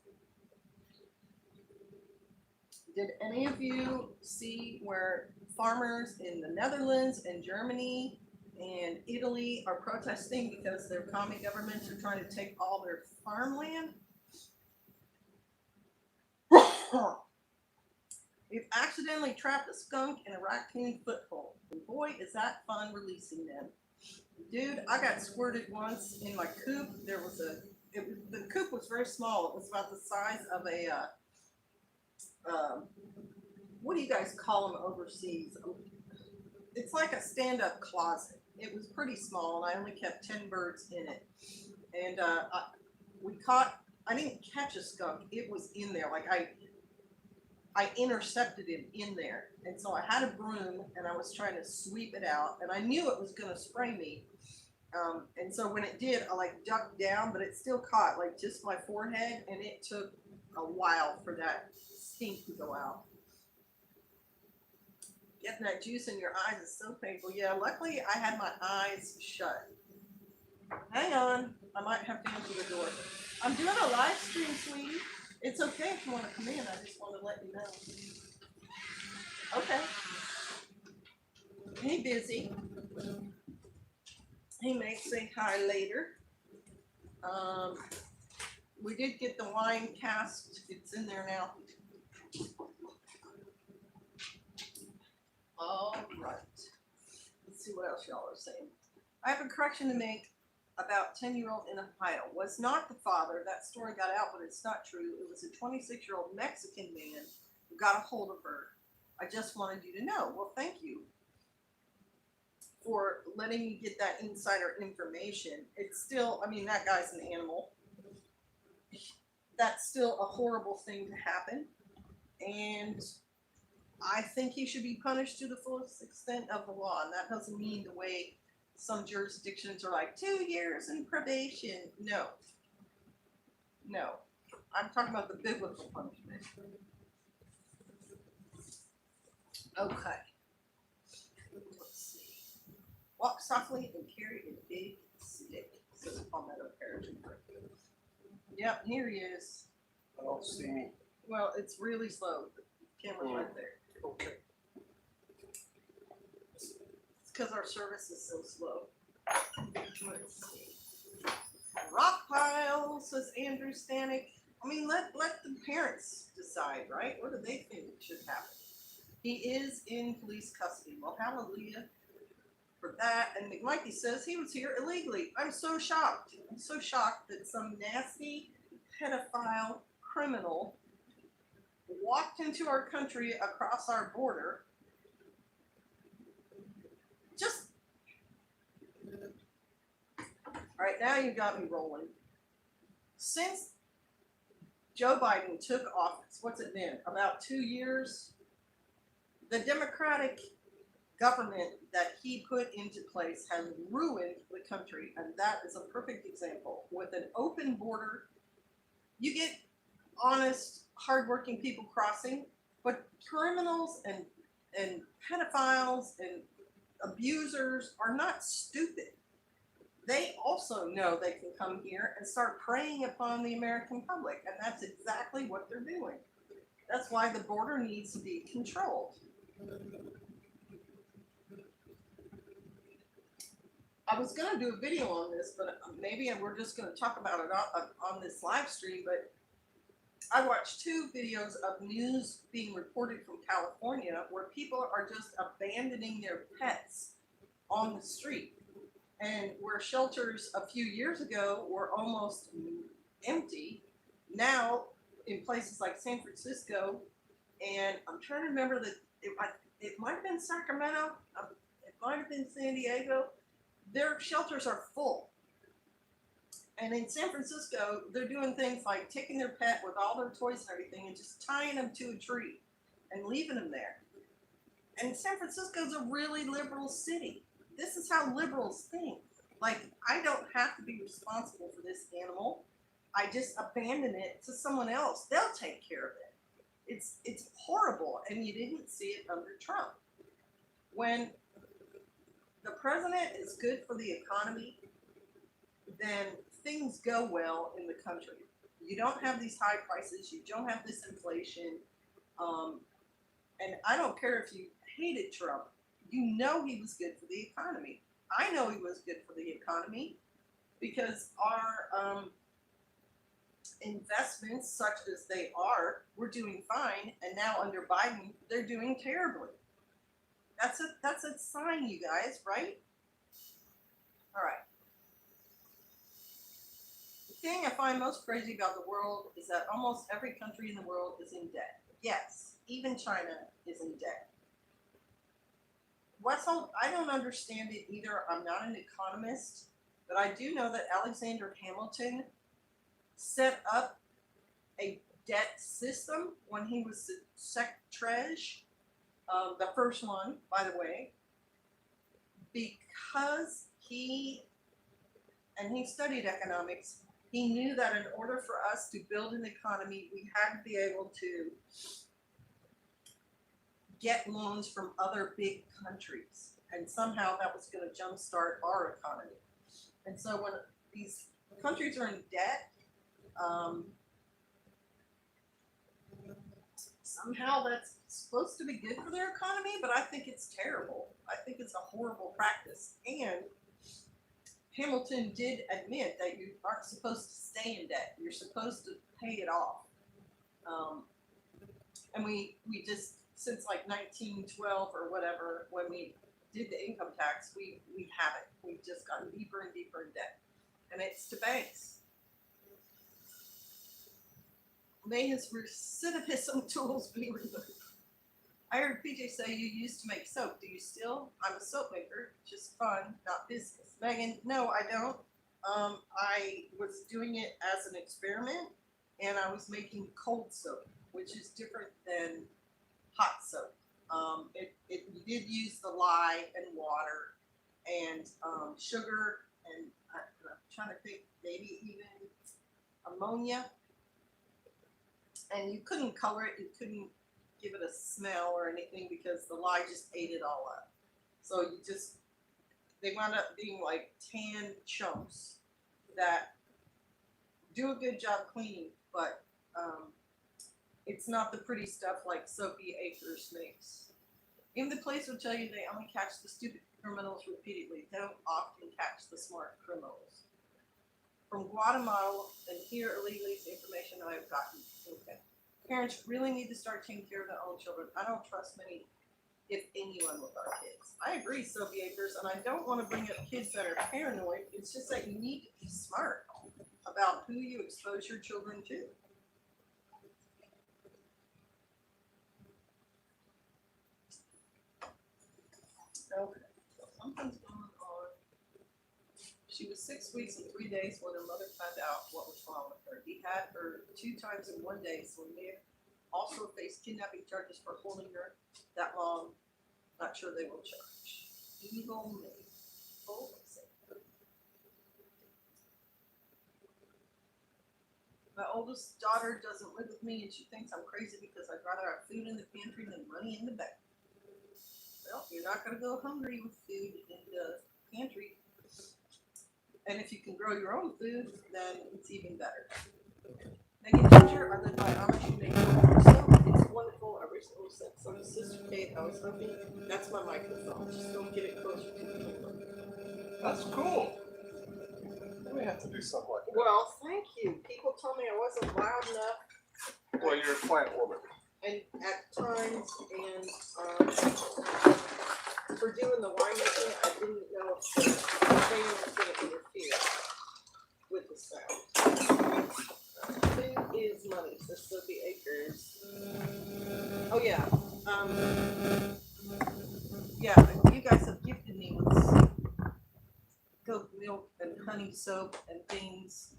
Speaker 1: Did any of you see where farmers in the Netherlands and Germany and Italy are protesting because their commie governments are trying to take all their farmland? We've accidentally trapped a skunk in a raccoon foothole. And boy, is that fun releasing them. Dude, I got squirted once in my coop. There was the coop was very small. It was about the size of a, what do you guys call them overseas? It's like a stand-up closet. It was pretty small, and I only kept 10 birds in it. And I didn't catch a skunk. It was in there. Like I intercepted him in there. And so I had a broom, and I was trying to sweep it out, and I knew it was going to spray me. And so when it did, I like ducked down, but it still caught like just my forehead, and it took a while for that stink to go out. Getting that juice in your eyes is so painful. Yeah, luckily I had my eyes shut. Hang on, I might have to answer the door. I'm doing a live stream, sweetie. It's okay if you want to come in. I just want to let you know. Okay. He busy. He may say hi later. We did get the wine cask. It's in there now. All right. Let's see what else y'all are saying. I have a correction to make about 10-year-old in Ohio. Was not the father. That story got out, but it's not true. It was a 26-year-old Mexican man who got a hold of her. I just wanted you to know. Well, thank you for letting me get that insider information. It's still, I mean, that guy's an animal. That's still a horrible thing to happen. And I think he should be punished to the fullest extent of the law. And that doesn't mean the way some jurisdictions are like 2 years in probation. No. No. I'm talking about the biblical punishment. Okay. Let's see. Walk softly and carry a big stick, says Palmetto Parachute. Yep, here he is.
Speaker 2: I don't see me.
Speaker 1: Well, it's really slow. The camera's right there.
Speaker 2: Okay.
Speaker 1: It's because our service is so slow. Let's see. Rock pile, says Andrew Stanek. I mean, let the parents decide, right? What do they think should happen? He is in police custody. Well, hallelujah for that. And McMikey says he was here illegally. I'm so shocked. I'm so shocked that some nasty pedophile criminal walked into our country across our border. Just, all right, now you got me rolling. Since Joe Biden took office, what's it been? About 2 years? The Democratic government that he put into place has ruined the country, and that is a perfect example. With an open border, you get honest, hardworking people crossing, but criminals and pedophiles and abusers are not stupid. They also know they can come here and start preying upon the American public, and that's exactly what they're doing. That's why the border needs to be controlled. I was going to do a video on this, but maybe we're just going to talk about it on this live stream. But I watched two videos of news being reported from California where people are just abandoning their pets on the street, and where shelters a few years ago were almost empty. Now, in places like San Francisco, and I'm trying to remember that it might have been Sacramento, it might have been San Diego, their shelters are full. And in San Francisco, they're doing things like taking their pet with all their toys and everything and just tying them to a tree and leaving them there. And San Francisco is a really liberal city. This is how liberals think. Like, I don't have to be responsible for this animal. I just abandon it to someone else. They'll take care of it. It's horrible, and you didn't see it under Trump. When the president is good for the economy, then things go well in the country. You don't have these high prices. You don't have this inflation. And I don't care if you hated Trump. You know he was good for the economy. I know he was good for the economy because our investments, such as they are, we're doing fine. And now under Biden, they're doing terribly. That's a sign, you guys, right? All right. The thing I find most crazy about the world is that almost every country in the world is in debt. Yes, even China is in debt. I don't understand it either. I'm not an economist, but I do know that Alexander Hamilton set up a debt system when he was the Secretary, the first one, by the way, because he studied economics. He knew that in order for us to build an economy, we had to be able to get loans from other big countries. And somehow that was going to jumpstart our economy. And so when these countries are in debt, somehow that's supposed to be good for their economy, but I think it's terrible. I think it's a horrible practice. And Hamilton did admit that you aren't supposed to stay in debt. You're supposed to pay it off. And we just, since like 1912 or whatever, when we did the income tax, we haven't. We've just gotten deeper and deeper in debt. And it's to banks. May his recidivism tools be removed. I heard PJ say you used to make soap. Do you still? I'm a soap maker. Just fun, not business. Megan, no, I don't. I was doing it as an experiment, and I was making cold soap, which is different than hot soap. We did use the lye and water and sugar, and I'm trying to think, maybe even ammonia. And you couldn't color it, you couldn't give it a smell or anything because the lye just ate it all up. So they wound up being like tan chunks that do a good job cleaning, but it's not the pretty stuff like Soapy Acres makes. Even the police will tell you they only catch the stupid criminals repeatedly. They don't often catch the smart criminals. From Guatemala and here illegally is the information I have gotten. Okay. Parents really need to start taking care of their own children. I don't trust many, if anyone, with our kids. I agree, Soapy Acres, and I don't want to bring up kids that are paranoid. It's just that you need to be smart about who you expose your children to. Okay, so something's going on. She was 6 weeks and 3 days when her mother found out what was wrong with her. He had her 2 times in 1 day, so he may have also faced kidnapping charges for holding her that long. Not sure they will charge. Evil me. My oldest daughter doesn't live with me, and she thinks I'm crazy because I'd rather have food in the pantry than money in the bank. Well, you're not going to go hungry with food in the pantry. And if you can grow your own food, then it's even better. Megan Ginger, I live by Amish who make soap. It's wonderful. I recently sent some to Sister Kate. I was hoping that's my microphone. Just don't get it closer to the camera.
Speaker 2: That's cool. We have to do something like that.
Speaker 1: Well, thank you. People told me I wasn't loud enough.
Speaker 2: Well, you're a plant woman.
Speaker 1: And at times, and for doing the winemaking, I didn't know if the fan was going to interfere with the sound. Food is money, so Sophie Acres. Oh yeah, yeah. You guys have gifted me with goat milk and honey soap and things.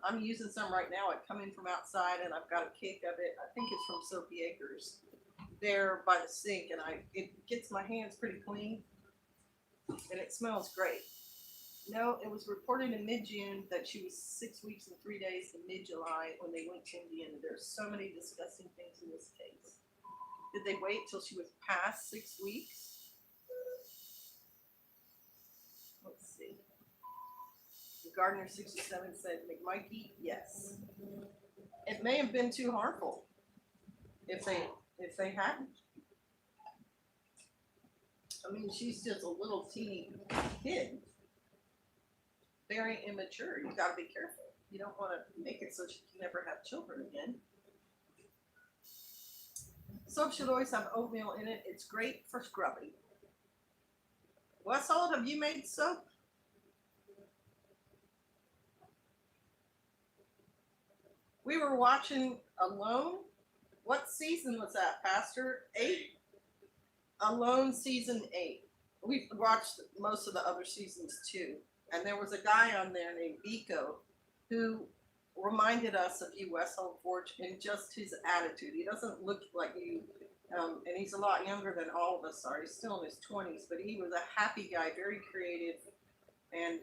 Speaker 1: I'm using some right now. I come in from outside and I've got a cake of it. I think it's from Sophie Acres. There by the sink, and it gets my hands pretty clean, and it smells great. No, it was reported in mid-June that she was 6 weeks and 3 days in mid-July when they went to Indiana. There's so many disgusting things in this case. Did they wait till she was past 6 weeks? Let's see. The Gardener 67 said, McMikey, yes. It may have been too harmful if they hadn't. I mean, she's just a little teeny kid. Very immature. You gotta be careful. You don't want to make it so she can never have children again. Soap should always have oatmeal in it. It's great for scrubbing. Westhold, have you made soap? We were watching Alone. What season was that, Pastor? 8? Alone season 8. We've watched most of the other seasons too. And there was a guy on there named Biko who reminded us of you, Westhold Forge, in just his attitude. He doesn't look like you, and he's a lot younger than all of us are. He's still in his 20s, but he was a happy guy, very creative, and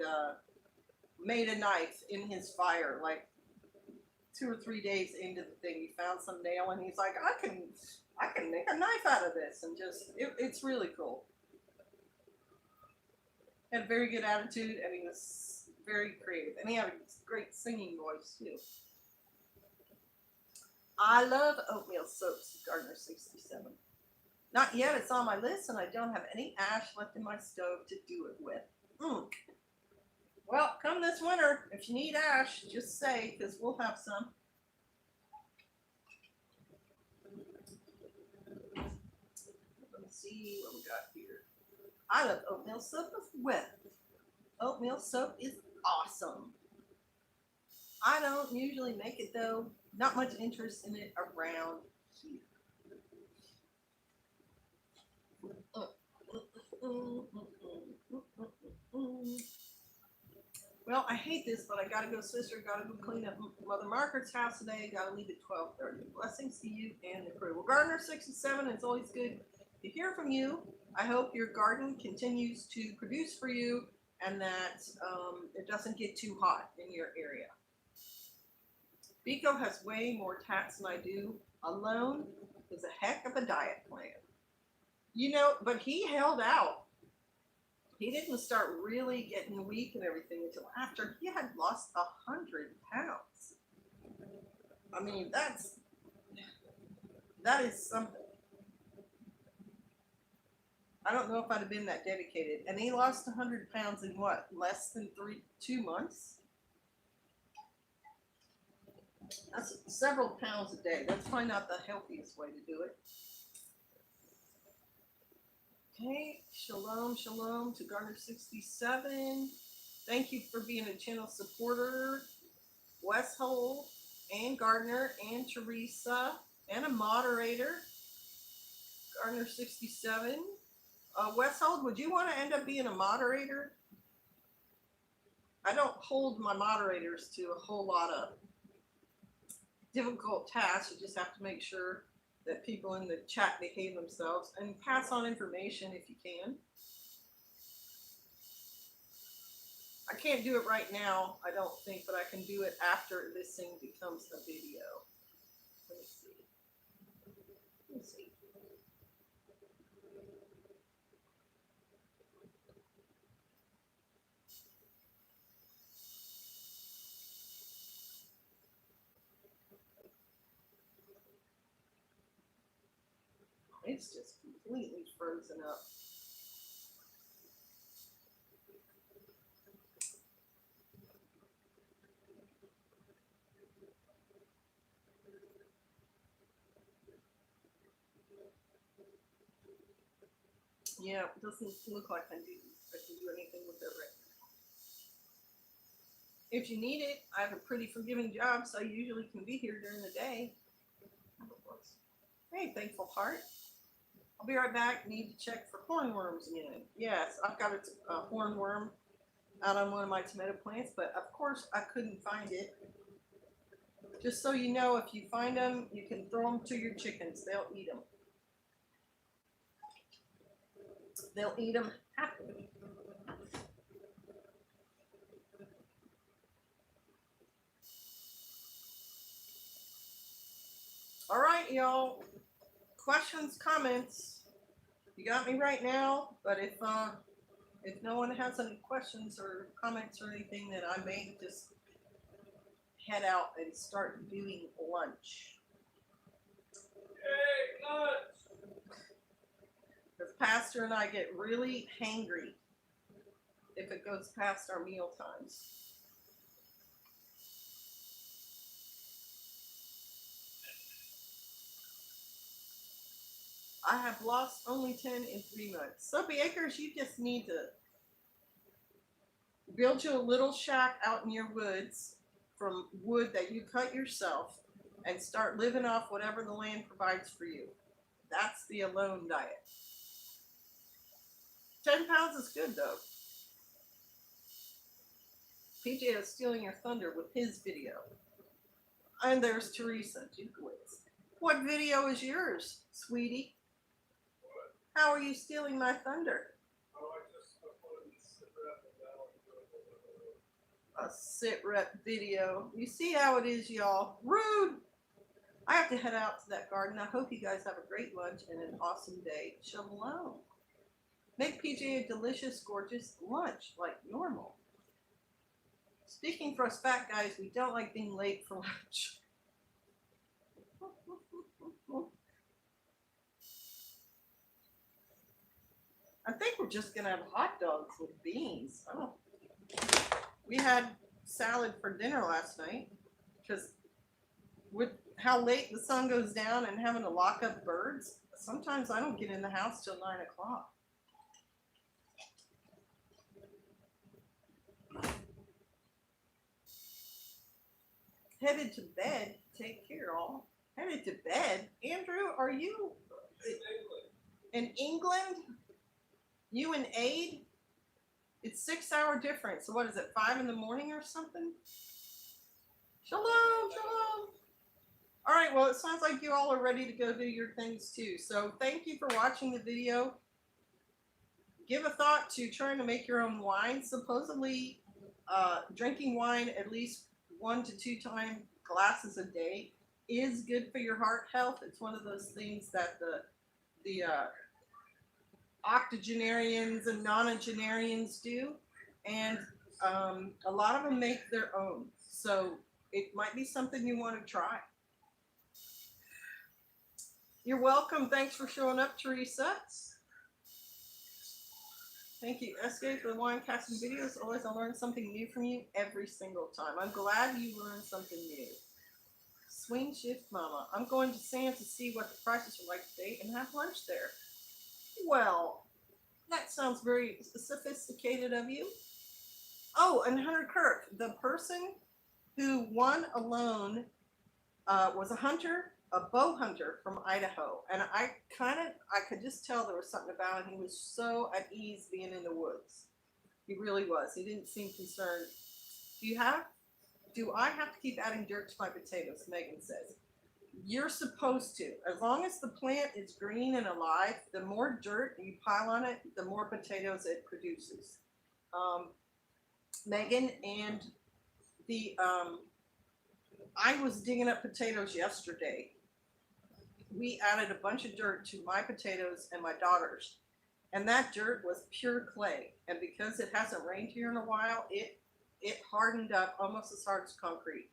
Speaker 1: made a knife in his fire, like 2 or 3 days into the thing. He found some nail, and he's like, I can make a knife out of this, and just, it's really cool. Had a very good attitude, and he was very creative, and he had a great singing voice too. I love oatmeal soaps, Gardener 67. Not yet, it's on my list, and I don't have any ash left in my stove to do it with. Well, come this winter, if you need ash, just say, because we'll have some. Let me see what we got here. I love oatmeal soap as well. Oatmeal soap is awesome. I don't usually make it though. Not much interest in it around here. Well, I hate this, but I gotta go, sister. Gotta go clean up Mother Margaret's house today. Gotta leave at 12:30. Blessings to you and the crew. Well, Gardener 67, it's always good to hear from you. I hope your garden continues to produce for you, and that it doesn't get too hot in your area. Biko has way more tats than I do. Alone is a heck of a diet plan. You know, but he held out. He didn't start really getting weak and everything until after he had lost 100 pounds. I mean, that is something. I don't know if I'd have been that dedicated. And he lost 100 pounds in what? Less than 2 months? That's several pounds a day. That's probably not the healthiest way to do it. Okay, shalom, shalom to Gardener 67. Thank you for being a channel supporter. Westhold and Gardener and Teresa and a moderator. Gardener 67. Westhold, would you want to end up being a moderator? I don't hold my moderators to a whole lot of difficult tasks. You just have to make sure that people in the chat behave themselves and pass on information if you can. I can't do it right now, I don't think, but I can do it after this thing becomes a video. Let me see. it's just completely frozen up. Yeah, it doesn't look like I can do anything with it right now. If you need it, I have a pretty forgiving job, so I usually can be here during the day. Hey, thankful heart. I'll be right back. Need to check for hornworms again. Yes, I've got a hornworm out on one of my tomato plants, but of course I couldn't find it. Just so you know, if you find them, you can throw them to your chickens. They'll eat them. They'll eat them happily. All right, y'all. Questions, comments. You got me right now, but if no one has any questions or comments or anything, then I may just head out and start doing lunch.
Speaker 2: Yay, lunch!
Speaker 1: Because Pastor and I get really hangry if it goes past our meal times. I have lost only 10 in 3 months. Soapy Acres, you just need to build you a little shack out in your woods from wood that you cut yourself and start living off whatever the land provides for you. That's the alone diet. 10 pounds is good though. PJ is stealing your thunder with his video. And there's Teresa Jukowitz. What video is yours, sweetie? How are you stealing my thunder?
Speaker 2: Oh, I just wanted to sit rep and
Speaker 1: A sit rep video. You see how it is, y'all. Rude. I have to head out to that garden. I hope you guys have a great lunch and an awesome day. Shalom. Make PJ a delicious, gorgeous lunch like normal. Speaking for us fat guys, we don't like being late for lunch. I think we're just gonna have hot dogs with beans. We had salad for dinner last night because with how late the sun goes down and having to lock up birds, sometimes I don't get in the house till 9 o'clock. Headed to bed. Take care, all. Headed to bed. Andrew, are you in England? You and Aid? It's 6-hour difference. So what is it, 5 in the morning or something? Shalom, shalom. All right, well, it sounds like you all are ready to go do your things too. So thank you for watching the video. Give a thought to trying to make your own wine. Supposedly, drinking wine at least 1 to 2 time glasses a day is good for your heart health. It's one of those things that the octogenarians and nonagenarians do, and a lot of them make their own. So it might be something you want to try. You're welcome. Thanks for showing up, Teresa. Thank you, SK, for the wine casting videos. Always I learn something new from you every single time. I'm glad you learned something new. Swing shift mama. I'm going to Sam to see what the prices are like today and have lunch there. Well, that sounds very sophisticated of you. Oh, and Hunter Kirk, the person who won alone was a hunter, a bow hunter from Idaho. And I could just tell there was something about him. He was so at ease being in the woods. He really was. He didn't seem concerned. Do I have to keep adding dirt to my potatoes? Megan says. You're supposed to. As long as the plant is green and alive, the more dirt you pile on it, the more potatoes it produces. Megan, and I was digging up potatoes yesterday. We added a bunch of dirt to my potatoes and my daughter's. And that dirt was pure clay. And because it hasn't rained here in a while, it hardened up almost as hard as concrete.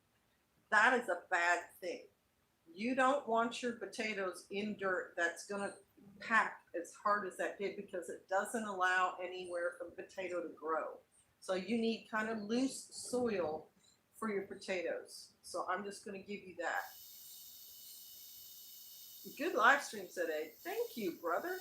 Speaker 1: That is a bad thing. You don't want your potatoes in dirt that's going to pack as hard as that did because it doesn't allow anywhere for the potato to grow. So you need kind of loose soil for your potatoes. So I'm just going to give you that. Good live stream today. Thank you, brother.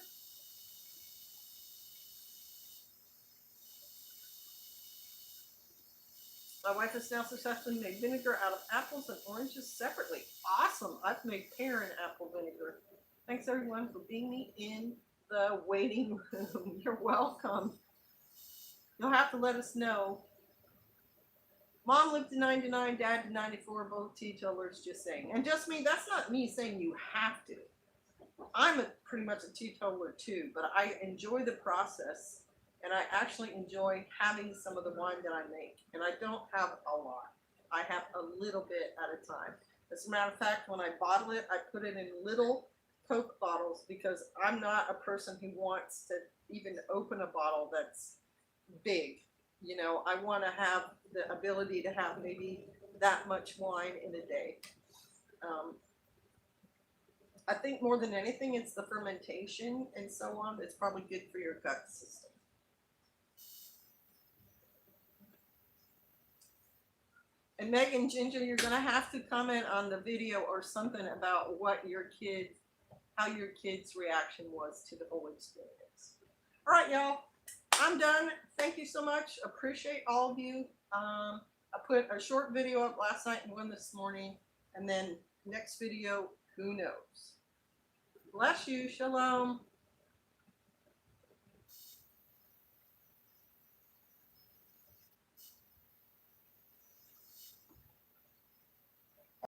Speaker 1: My wife has now successfully made vinegar out of apples and oranges separately. Awesome. I've made pear and apple vinegar. Thanks everyone for being me in the waiting room. You're welcome. You'll have to let us know. Mom lived to 99, Dad to 94, both teetotalers, just saying. And just me, that's not me saying you have to. I'm pretty much a teetotaler too, but I enjoy the process. And I actually enjoy having some of the wine that I make. And I don't have a lot. I have a little bit at a time. As a matter of fact, when I bottle it, I put it in little Coke bottles because I'm not a person who wants to even open a bottle that's big. You know, I want to have the ability to have maybe that much wine in a day. I think more than anything, it's the fermentation and so on. It's probably good for your gut system. And Megan, Ginger, you're going to have to comment on the video or something about what your kid, how your kid's reaction was to the whole experience. All right, y'all. I'm done. Thank you so much. Appreciate all of you. I put a short video up last night and one this morning. And then next video, who knows? Bless you. Shalom.